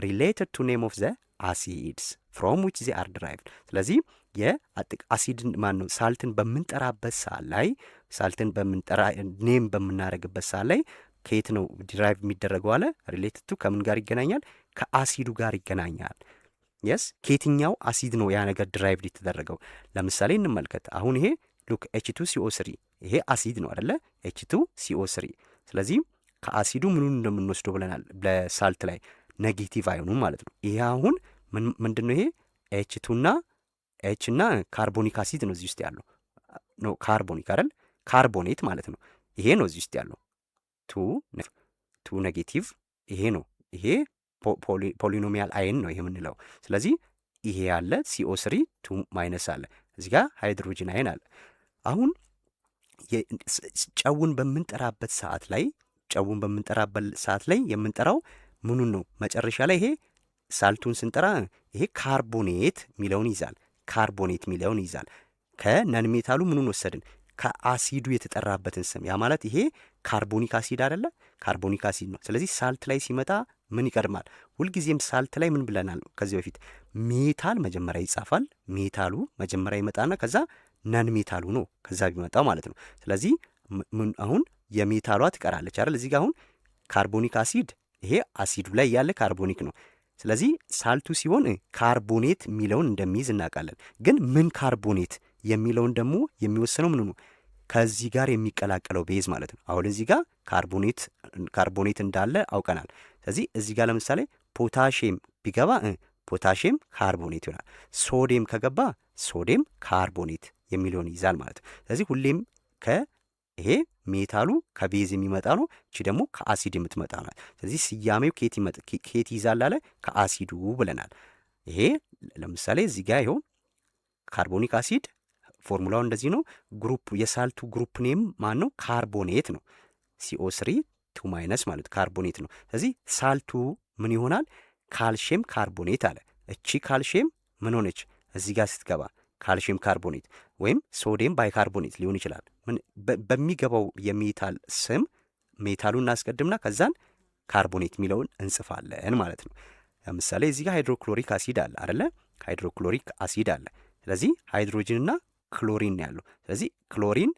ሪሌትድ ቱ ኔም ኦፍ ዘ አሲድስ ፍሮም ዊች ዜ አር ድራይቭድ። ስለዚህ የአሲድን ማን ነው ሳልትን በምንጠራበት ሰዓት ላይ ሳልትን ኔም በምናደርግበት ሰዓት ላይ ከየት ነው ዲራይቭ የሚደረገው አለ? ሪሌትድ ቱ ከምን ጋር ይገናኛል? ከአሲዱ ጋር ይገናኛል። የስ ከየትኛው አሲድ ነው ያ ነገር ድራይቭድ የተደረገው? ለምሳሌ እንመልከት። አሁን ይሄ ሉክ H2CO3 ይሄ አሲድ ነው አይደለ? H2CO3 ስለዚህ ከአሲዱ ምኑን እንደምንወስደው ብለናል በሳልት ላይ ኔጌቲቭ አዮኑን ማለት ነው። ይሄ አሁን ምንድን ነው? ይሄ ኤች እና ካርቦኒክ አሲድ ነው እዚህ ውስጥ ያለው ነው። ካርቦኒክ አይደል? ካርቦኔት ማለት ነው። ይሄ ነው እዚህ ውስጥ ያለው ቱ ኔጌቲቭ ይሄ ነው። ይሄ ፖሊኖሚያል አይን ነው ይሄ የምንለው። ስለዚህ ይሄ ያለ CO3 ቱ ማይነስ አለ እዚህ ጋር ሃይድሮጅን አይን አለ። አሁን ጨውን በምንጠራበት ሰዓት ላይ የምንጠራው ምኑን ነው? መጨረሻ ላይ ይሄ ሳልቱን ስንጠራ ይሄ ካርቦኔት ሚለውን ይዛል። ከነን ሜታሉ ምኑን ወሰድን? ከአሲዱ የተጠራበትን ስም። ያ ማለት ይሄ ካርቦኒክ አሲድ አይደለ? ካርቦኒክ አሲድ ነው። ስለዚህ ሳልት ላይ ሲመጣ ምን ይቀድማል? ሁልጊዜም ሳልት ላይ ምን ብለናል ከዚህ በፊት? ሜታል መጀመሪያ ይጻፋል። ሜታሉ መጀመሪያ ይመጣና ከዛ ነን ሜታሉ ነው ከዛ ቢመጣው ማለት ነው። ስለዚህ አሁን የሜታሏ ትቀራለች አይደል? እዚህ ጋር አሁን ካርቦኒክ አሲድ ይሄ አሲዱ ላይ ያለ ካርቦኒክ ነው። ስለዚህ ሳልቱ ሲሆን ካርቦኔት የሚለውን እንደሚይዝ እናውቃለን። ግን ምን ካርቦኔት የሚለውን ደግሞ የሚወስነው ምኑ ነው? ከዚህ ጋር የሚቀላቀለው ቤዝ ማለት ነው። አሁን እዚህ ጋር ካርቦኔት እንዳለ አውቀናል። ስለዚህ እዚህ ጋር ለምሳሌ ፖታሽየም ቢገባ ፖታሽየም ካርቦኔት ይሆናል። ሶዲየም ከገባ ሶዲየም ካርቦኔት የሚለውን ይይዛል ማለት ነው። ስለዚህ ሁሌም ይሄ ሜታሉ ከቤዝ የሚመጣ ነው። እቺ ደግሞ ከአሲድ የምትመጣ ናት። ስለዚህ ስያሜው ኬት ይዛል አለ? ከአሲዱ ብለናል። ይሄ ለምሳሌ እዚህ ጋር ይኸው ካርቦኒክ አሲድ ፎርሙላው እንደዚህ ነው። የሳልቱ ግሩፕ ኔም ማን ነው? ካርቦኔት ነው። CO3 ቱ ማይነስ ማለት ካርቦኔት ነው። ስለዚህ ሳልቱ ምን ይሆናል? ካልሽየም ካርቦኔት አለ። እቺ ካልሽየም ምን ሆነች? እዚህ ጋር ስትገባ ካልሽየም ካርቦኔት ወይም ሶዲየም ባይካርቦኔት ሊሆን ይችላል። በሚገባው የሜታል ስም ሜታሉ እናስቀድምና ከዛን ካርቦኔት የሚለውን እንጽፋለን ማለት ነው። ለምሳሌ እዚህ ጋር ሃይድሮክሎሪክ አሲድ አለ አይደለ? ሃይድሮክሎሪክ አሲድ አለ። ስለዚህ ሃይድሮጅንና ክሎሪን ያለው። ስለዚህ ክሎሪን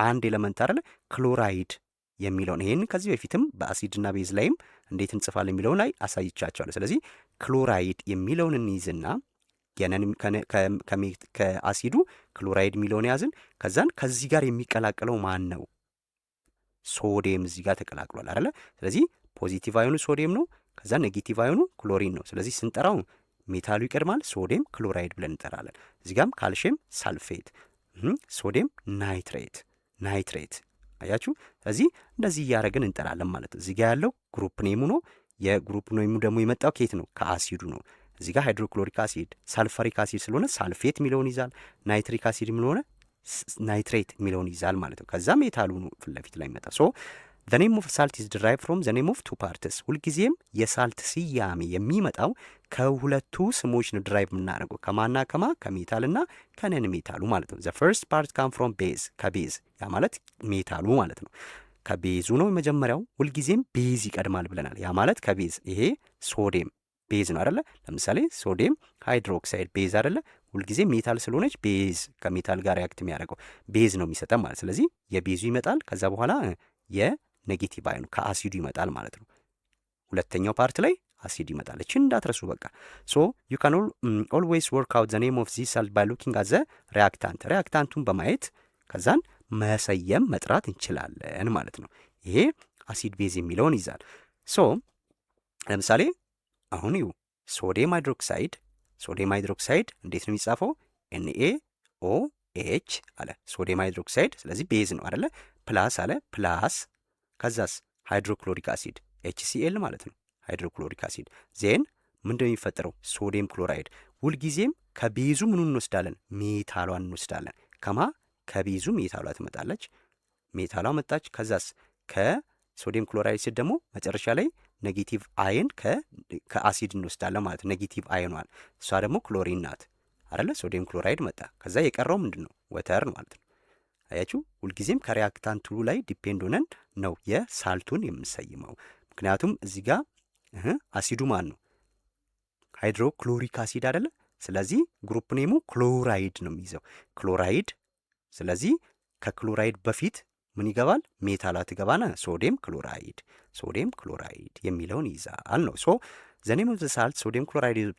አንድ ኤሌመንት አይደለ? ክሎራይድ የሚለውን ይሄን ከዚህ በፊትም በአሲድና ቤዝ ላይም እንዴት እንጽፋለን የሚለውን ላይ አሳይቻቸዋለሁ። ስለዚህ ክሎራይድ የሚለውን እንይዝና ከአሲዱ ክሎራይድ የሚለውን ያዝን። ከዛን ከዚህ ጋር የሚቀላቀለው ማን ነው? ሶዲየም እዚህ ጋር ተቀላቅሏል አይደለ? ስለዚህ ፖዚቲቭ አዮኑ ሶዲየም ነው። ከዛ ኔጌቲቭ አዮኑ ክሎሪን ነው። ስለዚህ ስንጠራው ሜታሉ ይቀድማል። ሶዲየም ክሎራይድ ብለን እንጠራለን። እዚህ ጋርም ካልሽየም ሳልፌት፣ ሶዲየም ናይትሬት አያችሁ። ስለዚህ እንደዚህ እያደረግን እንጠራለን ማለት ነው። እዚህ ጋር ያለው ግሩፕ ኔሙ ነው። የግሩፕ ኔሙ ደግሞ የመጣው ኬት ነው? ከአሲዱ ነው። እዚህ ጋር ሃይድሮክሎሪክ አሲድ ሳልፈሪክ አሲድ ስለሆነ ሳልፌት የሚለውን ይዛል። ናይትሪክ አሲድ ስለሆነ ናይትሬት የሚለውን ይዛል ማለት ነው። ከዛ ሜታሉ ፊት ለፊት ላይ ይመጣ። ሶ the name of salt is derived from the name of two parts። ሁልጊዜም የሳልት ስያሜ የሚመጣው ከሁለቱ ስሞች ነው ድራይቭ የምናደርገው። ከማና ከማ? ከሜታልና ከነን ሜታሉ ማለት ነው። the first part come from base ከቤዝ፣ ያ ማለት ሜታሉ ማለት ነው። ከቤዙ ነው የመጀመሪያው። ሁልጊዜም ቤዝ ይቀድማል ብለናል። ያ ማለት ከቤዝ ይሄ ሶዲየም ቤዝ ነው አይደለ? ለምሳሌ ሶዲየም ሃይድሮክሳይድ ቤዝ አይደለ? ሁልጊዜ ሜታል ስለሆነች ቤዝ ከሜታል ጋር ያክት የሚያደርገው ቤዝ ነው የሚሰጠን ማለት። ስለዚህ የቤዙ ይመጣል። ከዛ በኋላ የኔጌቲቭ አዮኑ ከአሲዱ ይመጣል ማለት ነው። ሁለተኛው ፓርት ላይ አሲድ ይመጣል። እችን እንዳትረሱ በቃ። ሶ ዩ ካን ኦልዌይስ ወርክ አውት ዘ ኔም ኦፍ ዚስ ሳልት ባይ ሉኪንግ አት ዘ ሪያክታንቱን በማየት ከዛን መሰየም መጥራት እንችላለን ማለት ነው። ይሄ አሲድ ቤዝ የሚለውን ይዛል። ሶ ለምሳሌ አሁን ይሁ ሶዲየም ሃይድሮክሳይድ እንዴት ነው የሚጻፈው? NaOH አለ ሶዲየም ሃይድሮክሳይድ። ስለዚህ ቤዝ ነው አይደለ? ፕላስ አለ ፕላስ ከዛስ ሃይድሮክሎሪክ አሲድ HCl ማለት ነው። ሃይድሮክሎሪክ አሲድ ዜን ምንድነው የሚፈጠረው? ሶዲየም ክሎራይድ። ሁልጊዜም ከቤዙ ምኑን እንወስዳለን? ሜታሏን እንወስዳለን። ከቤዙ ሜታሏ ትመጣለች። ሜታሏ መጣች። ከዛስ ከሶዲየም ክሎራይድ ሲል ደግሞ መጨረሻ ላይ ኔጌቲቭ አየን ከአሲድ እንወስዳለን ማለት ኔጌቲቭ አየኗን፣ እሷ ደግሞ ክሎሪን ናት አይደለ? ሶዲየም ክሎራይድ መጣ። ከዛ የቀረው ምንድን ነው? ወተር ማለት ነው። አያችሁ፣ ሁልጊዜም ከሪያክታንቱ ላይ ዲፔንድ ሆነን ነው የሳልቱን የምንሰይመው። ምክንያቱም እዚህ ጋር አሲዱ ማን ነው? ሃይድሮክሎሪክ አሲድ አይደለ? ስለዚህ ግሩፕ ኔሙ ክሎራይድ ነው የሚይዘው፣ ክሎራይድ። ስለዚህ ከክሎራይድ በፊት ምን ይገባል? ሜታላት ይገባና ሶዲየም ክሎራይድ የሚለውን ይይዛል ነው። ሶ The name of the salt sodium chloride is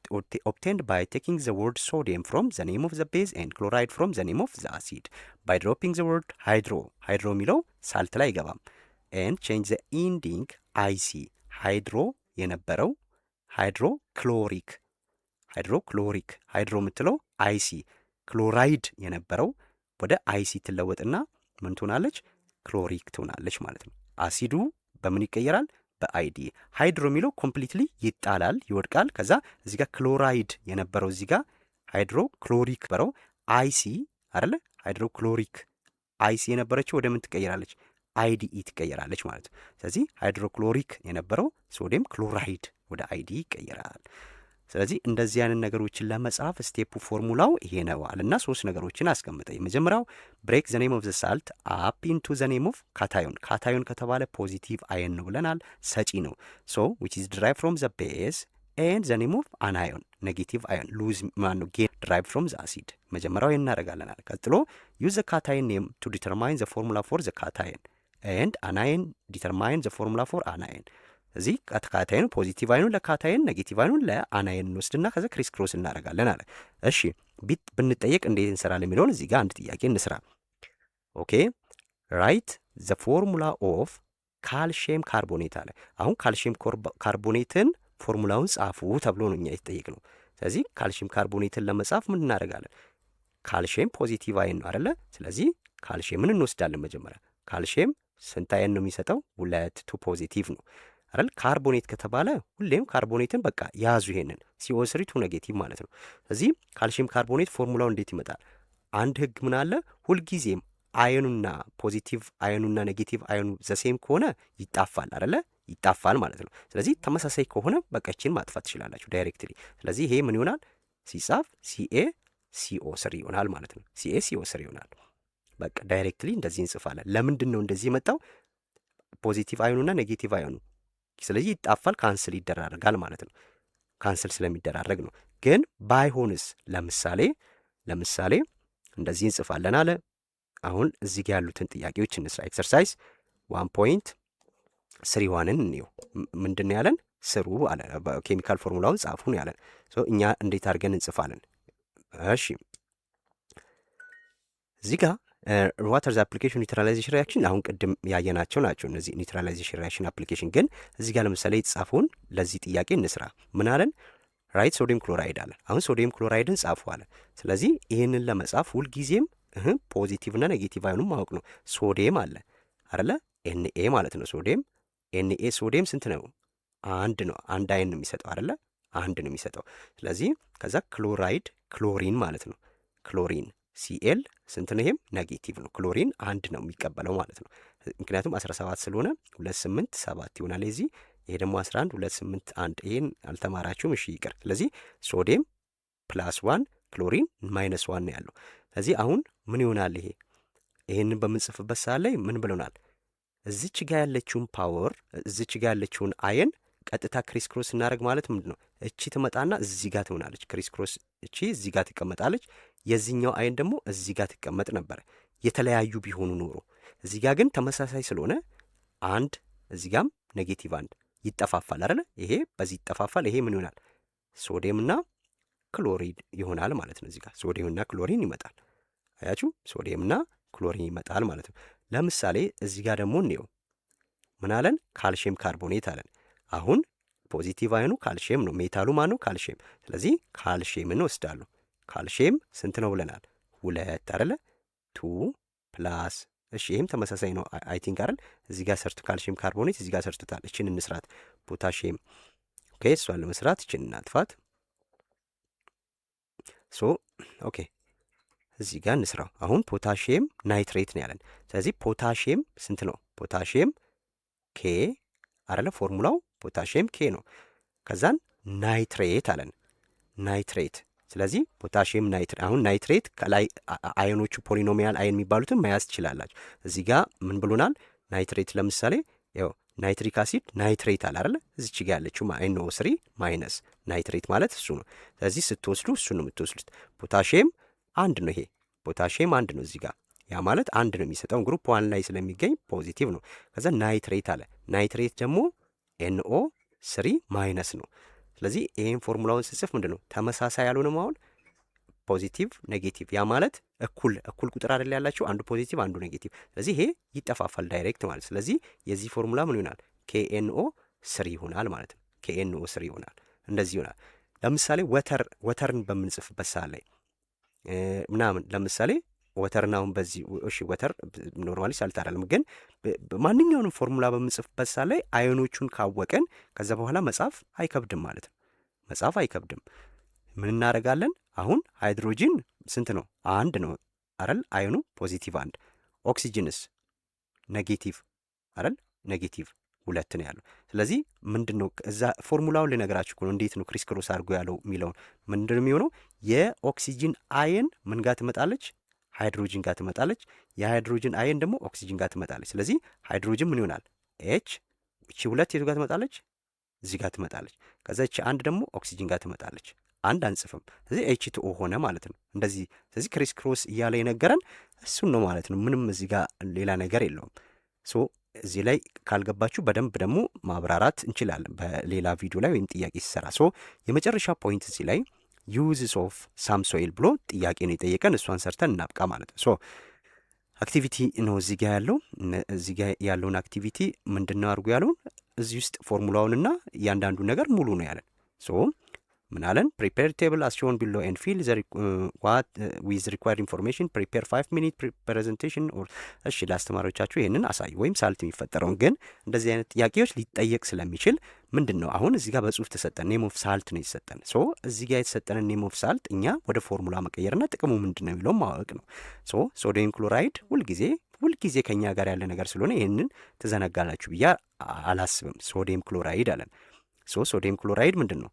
obtained by taking the word sodium from the name of the base and chloride from the name of the acid by dropping the word hydro የሚለው ሳልት ላይ አይገባም and change the ending ic ሃይድሮ የነበረው ሃይድሮክሎሪክ ሃይድሮ የምትለው አይሲ ክሎራይድ የነበረው ወደ አይሲ ትለወጥና ምን ትሆናለች? ክሎሪክ ትሆናለች ማለት ነው። አሲዱ በምን ይቀየራል? በአይዲ። ሃይድሮ የሚለው ኮምፕሊትሊ ይጣላል፣ ይወድቃል። ከዛ እዚህ ጋር ክሎራይድ የነበረው እዚህ ጋር ሃይድሮክሎሪክ በረው አይሲ አይደለ? ሃይድሮክሎሪክ አይሲ የነበረችው ወደ ምን ትቀየራለች? አይዲኢ ትቀየራለች ማለት ነው። ስለዚህ ሃይድሮክሎሪክ የነበረው ሶዲየም ክሎራይድ ወደ አይዲ ይቀየራል። ስለዚህ እንደዚህ አይነት ነገሮችን ለመጻፍ ስቴፑ ፎርሙላው ይሄ ነው አለና ሶስት ነገሮችን አስቀምጠ። የመጀመሪያው ብሬክ ዘ ኔም ኦፍ ዘ ሳልት አፕ ኢንቱ ዘ ኔም ኦፍ ካታዮን። ካታዮን ከተባለ ፖዚቲቭ አየን ነው ብለናል፣ ሰጪ ነው። ሶ ዊች ኢዝ ድራይቭ ፍሮም ዘ ቤዝ ኤንድ ዘ ኔም ኦፍ አናዮን ኔጌቲቭ አዮን ሉዝ ማነው ጌን ድራይቭ ፍሮም ዘ አሲድ። መጀመሪያው እናደርጋለናል። ቀጥሎ ዩዝ ዘ ካታዮን ኔም ቱ ዲተርማይን ዘ ፎርሙላ ፎር ዘ ካታዮን ኤንድ አናዮን ዲተርማይን ዘ ፎርሙላ ፎር አናዮን። እዚህ ካታዮን ፖዚቲቭ አይኑን ለካታዮን ኔጌቲቭ አይኑን ለአናዮን እንወስድና ከዛ ክሪስ ክሮስ እናደርጋለን አለ። እሺ ቢት ብንጠየቅ እንዴት እንሰራለን የሚለውን እዚህ ጋር አንድ ጥያቄ እንስራ። ኦኬ ራይት ዘ ፎርሙላ ኦፍ ካልሽየም ካርቦኔት አለ። አሁን ካልሽየም ካርቦኔትን ፎርሙላውን ጻፉ ተብሎ ነው እኛ የተጠየቅነው። ስለዚህ ካልሽየም ካርቦኔትን ለመጻፍ ምን እናደርጋለን? ካልሽየም ፖዚቲቭ አይን ነው አይደለ? ስለዚህ ካልሽየምን እንወስዳለን። መጀመሪያ ካልሽየም ስንት አይን ነው የሚሰጠው? 2 ፖዚቲቭ ነው አይደል? ካርቦኔት ከተባለ ሁሌም ካርቦኔትን በቃ ያዙ፣ ይሄንን CO3 2 ኔጌቲቭ ማለት ነው። ስለዚህ ካልሽየም ካርቦኔት ፎርሙላው እንዴት ይመጣል? አንድ ህግ ምን አለ? ሁልጊዜም አየኑና ፖዚቲቭ አየኑና ኔጌቲቭ አየኑ ዘሴም ከሆነ ይጣፋል አይደለ? ይጣፋል ማለት ነው። ስለዚህ ተመሳሳይ ከሆነ በቃችን ማጥፋት ትችላላችሁ ዳይሬክትሊ። ስለዚህ ይሄ ምን ይሆናል? ሲጻፍ CaCO3 ይሆናል ማለት ነው። CaCO3 ይሆናል። በቃ ዳይሬክትሊ እንደዚህ እንጽፋለን። ለምንድን ነው እንደዚህ የመጣው? ፖዚቲቭ አየኑና ኔጌቲቭ አየኑ ስለዚህ ይጣፋል፣ ካንስል ይደራረጋል ማለት ነው። ካንስል ስለሚደራረግ ነው። ግን ባይሆንስ? ለምሳሌ እንደዚህ እንጽፋለን አለ። አሁን እዚህ ጋር ያሉትን ጥያቄዎች እንስራ። ኤክሰርሳይዝ 1.31ን እንየው። ምንድን ነው ያለን? ስሩ አለ። ኬሚካል ፎርሙላውን ጻፉ ነው ያለን። እኛ እንዴት አድርገን እንጽፋለን? እሺ እዚህ ጋር ዋተር ዘ አፕሊኬሽን ኒውትራላይዜሽን ሪያክሽን አሁን ቅድም ያየናቸው ናቸው እነዚህ ኒውትራላይዜሽን ሪያክሽን አፕሊኬሽን። ግን እዚህ ጋር ለምሳሌ የተጻፈውን ለዚህ ጥያቄ እንስራ። ምን አለን? ራይት ሶዲየም ክሎራይድ አለ። አሁን ሶዲየም ክሎራይድን ጻፉ አለ። ስለዚህ ይህንን ለመጻፍ ሁልጊዜም ፖዚቲቭ እና ኔጌቲቭ አይኑን ማወቅ ነው። ሶዲየም አለ አይደለ? ኤንኤ ማለት ነው። ሶዲየም ስንት ነው? አንድ ነው። አንድ አይን ነው የሚሰጠው አይደለ? አንድ ነው የሚሰጠው። ስለዚህ ከዛ ክሎራይድ ክሎሪን ማለት ነው። ክሎሪን ሲኤል ስንት ነው? ይሄም ኔጌቲቭ ነው። ክሎሪን አንድ ነው የሚቀበለው ማለት ነው። ምክንያቱም 17 ስለሆነ 2 8 7 ይሆናል። እዚህ ይሄ ደግሞ 11 2 8 1። ይሄን አልተማራችሁም? እሺ ይቅር። ስለዚህ ሶዲየም +1 ክሎሪን -1 ነው ያለው። ስለዚህ አሁን ምን ይሆናል? ይሄንን በምንጽፍበት ሰዓት ላይ ምን ብለናል? እዚች ጋር ያለችውን ፓወር እዚች ጋር ያለችውን አየን ቀጥታ ክሪስ ክሮስ እናደርግ ማለት ምንድን ነው? እቺ ትመጣና እዚህ ጋር ትሆናለች። ክሪስ ክሮስ እቺ እዚህ ጋር ትቀመጣለች። የዚህኛው አይን ደግሞ እዚህ ጋር ትቀመጥ ነበረ የተለያዩ ቢሆኑ ኖሮ። እዚህ ጋር ግን ተመሳሳይ ስለሆነ አንድ እዚህ ጋም ኔጌቲቭ አንድ ይጠፋፋል አይደለ? ይሄ በዚህ ይጠፋፋል። ይሄ ምን ይሆናል? ሶዲየምና ክሎሪን ይሆናል ማለት ነው። እዚህ ጋር ሶዲየምና ክሎሪን ይመጣል። አያችሁ? ሶዲየምና ክሎሪን ይመጣል ማለት ነው። ለምሳሌ እዚህ ጋር ደግሞ እንየው። ምን አለን? ካልሽየም ካርቦኔት አለን። አሁን ፖዚቲቭ አይኑ ካልሽየም ነው። ሜታሉ ማን ነው? ካልሽየም። ስለዚህ ካልሽየምን ወስዳለሁ። ካልሽየም ስንት ነው ብለናል? 2 አይደለ? 2 ፕላስ እሺ፣ ይሄም ተመሳሳይ ነው አይ ቲንክ አይደል? እዚህ ጋር ሰርቱ ካልሽየም ካርቦኔት እዚህ ጋር ሰርቱታል። እቺን እንስራት። ፖታሺየም ኦኬ፣ እሷን ለመስራት እቺን እናጥፋት። ሶ ኦኬ፣ እዚህ ጋር እንስራው። አሁን ፖታሺየም ናይትሬት ነው ያለን። ስለዚህ ፖታሺየም ስንት ነው? ፖታሺየም ኬ አይደለ? ፎርሙላው ፖታሺየም ኬ ነው። ከዛን ናይትሬት አለን። ናይትሬት ስለዚህ ፖታሺየም ናይትሬት። አሁን ናይትሬት ከላይ አዮኖቹ ፖሊኖሚያል አየን የሚባሉትን መያዝ ትችላላችሁ። እዚህ ጋር ምን ብሎናል? ናይትሬት ለምሳሌ ያው ናይትሪክ አሲድ ናይትሬት አለ አይደለ? እዚች ጋር ያለችው NO3 ማይነስ ናይትሬት ማለት እሱ ነው። ስለዚህ ስትወስዱ እሱ ነው የምትወስዱት። ፖታሺየም አንድ ነው። ይሄ ፖታሺየም አንድ ነው። እዚህ ጋር ያ ማለት አንድ ነው የሚሰጠው ግሩፕ 1 ላይ ስለሚገኝ ፖዚቲቭ ነው። ከዛ ናይትሬት አለ። ናይትሬት ደግሞ NO3 ማይነስ ነው። ስለዚህ ይሄን ፎርሙላውን ስጽፍ ምንድነው ተመሳሳይ ያልሆነም አሁን ፖዚቲቭ ኔጌቲቭ፣ ያ ማለት እኩል ቁጥር አይደል ያላቸው አንዱ ፖዚቲቭ አንዱ ኔጌቲቭ። ስለዚህ ይሄ ይጠፋፋል ዳይሬክት ማለት። ስለዚህ የዚህ ፎርሙላ ምን ይሆናል? KNO 3 ይሆናል ማለት ነው። KNO 3 ይሆናል። እንደዚህ ይሆናል። ለምሳሌ ወተርን በምንጽፍበት ሰዓት ላይ ምናምን ለምሳሌ ወተርን አሁን በዚህ እሺ ወተር ኖርማሊ ሳልት አይደለም፣ ግን ማንኛውንም ፎርሙላ በምንጽፍበት ሰዓት ላይ አዮኖቹን ካወቀን ከዛ በኋላ መጻፍ አይከብድም ማለት ነው። መጻፍ አይከብድም። ምን እናደርጋለን? አሁን ሃይድሮጂን ስንት ነው? አንድ ነው አይደል? አዮኑ ፖዚቲቭ አንድ። ኦክሲጅንስ ኔጌቲቭ አይደል? ኔጌቲቭ ሁለት ነው ያለው። ስለዚህ ምንድን ነው እዛ ፎርሙላውን ልነግራችሁ ነው እንዴት ነው ክሪስ ክሮስ አድርጎ ያለው የሚለውን። ምንድን ነው የሚሆነው? የኦክሲጅን አየን ምን ጋር ትመጣለች? ሃይድሮጂን ጋር ትመጣለች። የሃይድሮጂን አየን ደግሞ ኦክሲጅን ጋር ትመጣለች። ስለዚህ ሃይድሮጂን ምን ይሆናል? ኤች። እቺ ሁለት የቱ ጋር ትመጣለች? እዚህ ጋር ትመጣለች። ከዛ እቺ አንድ ደግሞ ኦክሲጅን ጋር ትመጣለች። አንድ አንጽፍም። ስለዚህ H2O ሆነ ማለት ነው እንደዚህ። ስለዚህ ክሪስ ክሮስ እያለ የነገረን እሱን ነው ማለት ነው። ምንም እዚህ ጋር ሌላ ነገር የለውም። ሶ እዚህ ላይ ካልገባችሁ በደንብ ደግሞ ማብራራት እንችላለን በሌላ ቪዲዮ ላይ ወይም ጥያቄ ሲሰራ። ሶ የመጨረሻ ፖይንት እዚህ ላይ ዩዝስ ኦፍ ሳም ሶይል ብሎ ጥያቄ ነው የጠየቀን። እሷን ሰርተን እናብቃ ማለት ነው። ሶ አክቲቪቲ ነው እዚህ ጋር ያለው። እዚህ ጋር ያለውን አክቲቪቲ ምንድን ነው አድርጎ ያለውን እዚህ ውስጥ ፎርሙላውንና እያንዳንዱ ነገር ሙሉ ነው ያለን። ሶ ምን አለን? ፕሪፔር ቴብል አስ ሾን ቢሎ ኤንድ ፊል ዋት ዊዝ ሪኳየርድ ኢንፎርሜሽን ፕሪፔር 5 ሚኒት ፕሬዘንቴሽን ኦር። እሺ ለአስተማሪዎቻችሁ ይህንን አሳዩ ወይም ሳልት የሚፈጠረውን። ግን እንደዚህ አይነት ጥያቄዎች ሊጠየቅ ስለሚችል ምንድን ነው አሁን እዚህ ጋር በጽሁፍ ተሰጠን፣ ኔም ኦፍ ሳልት ነው የተሰጠን። ሶ እዚህ ጋር የተሰጠንን ኔም ኦፍ ሳልት እኛ ወደ ፎርሙላ መቀየርና ጥቅሙ ምንድን ነው የሚለውን ማወቅ ነው። ሶ ሶዲየም ክሎራይድ ሁልጊዜ ከኛ ጋር ያለ ነገር ስለሆነ ይህንን ትዘነጋላችሁ ብዬ አላስብም። ሶዲየም ክሎራይድ አለን። ሶ ሶዲየም ክሎራይድ ምንድን ነው?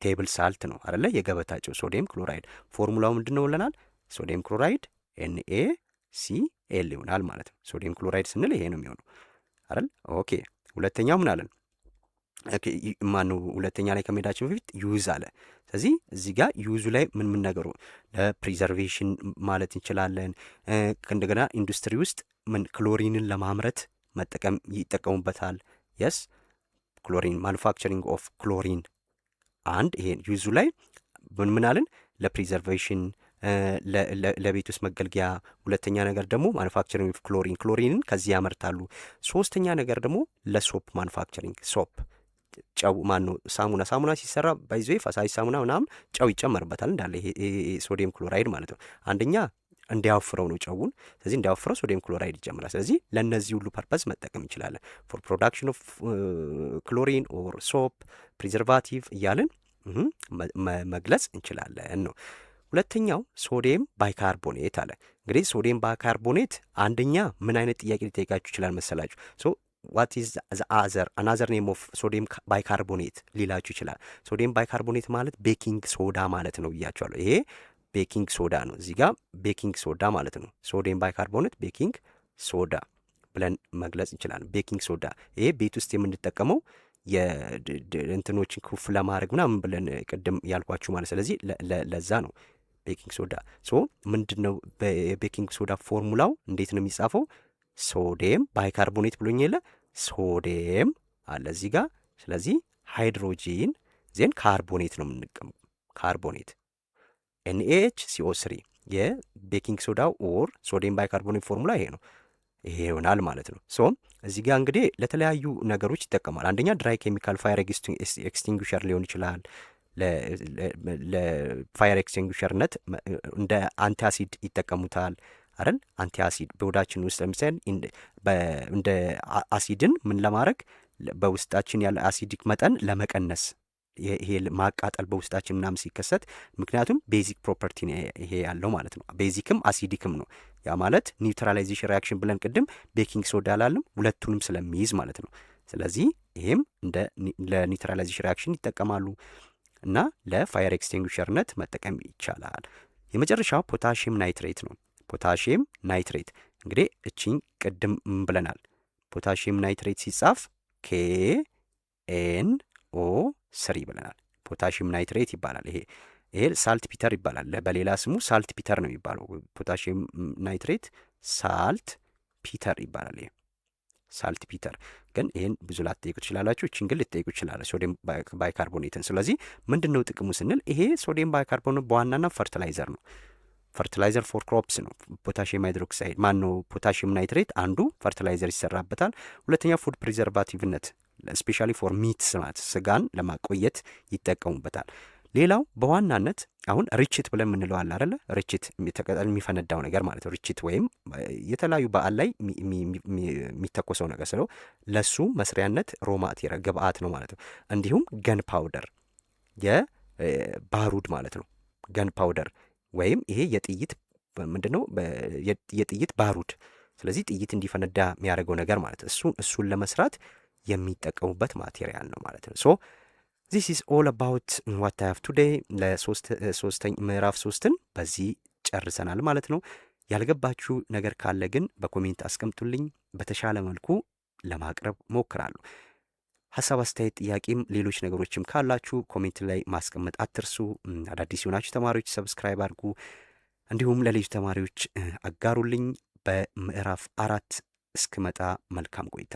ቴብል ሳልት ነው አይደለ? የገበታ ጨው ሶዲየም ክሎራይድ። ፎርሙላው ምንድን ነው ብለናል? ሶዲየም ክሎራይድ NaCl ይሆናል ማለት ነው። ሶዲየም ክሎራይድ ስንል ይሄ ነው የሚሆነው አይደል? ኦኬ። ሁለተኛው ምን አለን? ኦኬ ማነው ሁለተኛ ላይ ከመሄዳችን በፊት ዩዝ አለ። ስለዚህ እዚህ ጋር ዩዙ ላይ ምን ነገሩ ለፕሪዘርቬሽን ማለት እንችላለን። እንደገና ኢንዱስትሪ ውስጥ ምን ክሎሪንን ለማምረት ይጠቀሙበታል። የስ ክሎሪን ማኑፋክቸሪንግ ኦፍ ክሎሪን አንድ ይሄን ዩዙ ላይ ምን አለን? ለፕሪዘርቬሽን ለቤት ውስጥ መገልገያ። ሁለተኛ ነገር ደግሞ ማኑፋክቸሪንግ ኦፍ ክሎሪንን ከዚህ ያመርታሉ። ሶስተኛ ነገር ደግሞ ለሶፕ ማኑፋክቸሪንግ ሶፕ ጨው ማነው ሳሙና ሲሰራ ባይዞ ፈሳሽ ሳሙና ምናምን ጨው ይጨመርበታል እንዳለ ይሄ ሶዲየም ክሎራይድ ማለት ነው። አንደኛ እንዲያወፍረው ነው ጨውን። ስለዚህ እንዲያወፍረው ሶዲየም ክሎራይድ ይጨምራል። ስለዚህ ለእነዚህ ሁሉ ፐርፐስ መጠቀም እንችላለን። ፎር ፕሮዳክሽን ኦፍ ክሎሪን ኦር ሶፕ ፕሪዘርቫቲቭ እያልን መግለጽ እንችላለን ነው። ሁለተኛው ሶዲየም ባይካርቦኔት አለ። እንግዲህ ሶዲየም ባይካርቦኔት አንደኛ ምን አይነት ጥያቄ ሊጠይቃችሁ ይችላል መሰላችሁ? ሶ ዋት ኢዝ አናዘር ኔም ኦፍ ሶዲየም ባይካርቦኔት ሊላችሁ ይችላል። ሶዲየም ባይካርቦኔት ማለት ቤኪንግ ሶዳ ማለት ነው ብያችኋለሁ። ይሄ ቤኪንግ ሶዳ ነው። እዚህ ጋር ቤኪንግ ሶዳ ማለት ነው። ሶዲየም ባይካርቦኔት ቤኪንግ ሶዳ ብለን መግለጽ እንችላለን። ቤኪንግ ሶዳ ይሄ ቤት ውስጥ የምንጠቀመው የእንትኖችን ኩፍ ለማድረግ ምናምን ብለን ቅድም ያልኳችሁ ማለት። ስለዚህ ለዛ ነው ቤኪንግ ሶዳ። ሶ ምንድን ነው የቤኪንግ ሶዳ ፎርሙላው እንዴት ነው የሚጻፈው? ሶዲየም ባይካርቦኔት ብሎኝ የለ ሶዲየም አለ እዚህ ጋር። ስለዚህ ሃይድሮጂን ዜን ካርቦኔት ነው የምንቀመው ካርቦኔት NaHCO3 የቤኪንግ ሶዳው ኦር ሶዲየም ባይካርቦኔት ፎርሙላ ይሄ ነው። ይሄ ይሆናል ማለት ነው። ሶ እዚህ ጋር እንግዲህ ለተለያዩ ነገሮች ይጠቀማል። አንደኛ ድራይ ኬሚካል ፋየር ኤክስቲንጉሸር ሊሆን ይችላል። ለፋየር ኤክስቲንጉሸርነት እንደ አንቲአሲድ ይጠቀሙታል አይደል? አንቲአሲድ በሆዳችን ውስጥ ለምሳሌ እንደ አሲድን ምን ለማድረግ በውስጣችን ያለ አሲዲክ መጠን ለመቀነስ ይሄ ማቃጠል በውስጣችን ምናምን ሲከሰት፣ ምክንያቱም ቤዚክ ፕሮፐርቲ ይሄ ያለው ማለት ነው። ቤዚክም አሲዲክም ነው። ያ ማለት ኒውትራላይዜሽን ሪያክሽን ብለን ቅድም ቤኪንግ ሶዳ ላልም ሁለቱንም ስለሚይዝ ማለት ነው። ስለዚህ ይሄም እንደ ለኒውትራላይዜሽን ሪያክሽን ይጠቀማሉ እና ለፋየር ኤክስቲንጉሸርነት መጠቀም ይቻላል። የመጨረሻው ፖታሽየም ናይትሬት ነው። ፖታሽየም ናይትሬት እንግዲህ እቺን ቅድም ብለናል። ፖታሽየም ናይትሬት ሲጻፍ KNO3 ብለናል። ፖታሽየም ናይትሬት ይባላል። ይሄ ሳልት ፒተር ይባላል። በሌላ ስሙ ሳልት ፒተር ነው የሚባለው። ፖታሽየም ናይትሬት ሳልት ፒተር ይባላል። ይሄ ሳልት ፒተር ግን ይህን ብዙ ላትጠይቁ ትችላላችሁ። እችን ግን ልትጠይቁ ይችላለ ሶዲየም ባይካርቦኔትን። ስለዚህ ምንድን ነው ጥቅሙ ስንል ይሄ ሶዲየም ባይካርቦኔት በዋናና ፈርቲላይዘር ነው። ፈርቲላይዘር ፎር ክሮፕስ ነው። ፖታሽየም ሃይድሮክሳይድ ማን ነው? ፖታሽየም ናይትሬት አንዱ ፈርቲላይዘር ይሰራበታል። ሁለተኛ ፉድ ፕሪዘርቫቲቭነት ስፔሻሊ ፎር ሚትስ ማለት ስጋን ለማቆየት ይጠቀሙበታል። ሌላው በዋናነት አሁን ርችት ብለን የምንለው አለ አይደለ? ርችት የሚፈነዳው ነገር ማለት ነው። ርችት ወይም የተለያዩ በዓል ላይ የሚተኮሰው ነገር ስለው ለሱ መስሪያነት ሮ ማቴሪያል ግብአት ነው ማለት ነው። እንዲሁም ገን ፓውደር የባሩድ ማለት ነው። ገን ፓውደር ወይም ይሄ የጥይት ምንድን ነው? የጥይት ባሩድ። ስለዚህ ጥይት እንዲፈነዳ የሚያደርገው ነገር ማለት እሱን ለመስራት የሚጠቀሙበት ማቴሪያል ነው ማለት ነው። ሶ ዚስ ኢዝ ኦል አባውት ዋት አይ ሃቭ ቱዴይ። ምዕራፍ 3ን በዚህ ጨርሰናል ማለት ነው። ያልገባችሁ ነገር ካለ ግን በኮሜንት አስቀምጡልኝ። በተሻለ መልኩ ለማቅረብ ሞክራለሁ። ሀሳብ፣ አስተያየት፣ ጥያቄም ሌሎች ነገሮችም ካላችሁ ኮሜንት ላይ ማስቀመጥ አትርሱ። አዳዲስ የሆናችሁ ተማሪዎች ሰብስክራይብ አድርጉ፣ እንዲሁም ለሌሎች ተማሪዎች አጋሩልኝ። በምዕራፍ 4 እስክመጣ መልካም ቆይታ።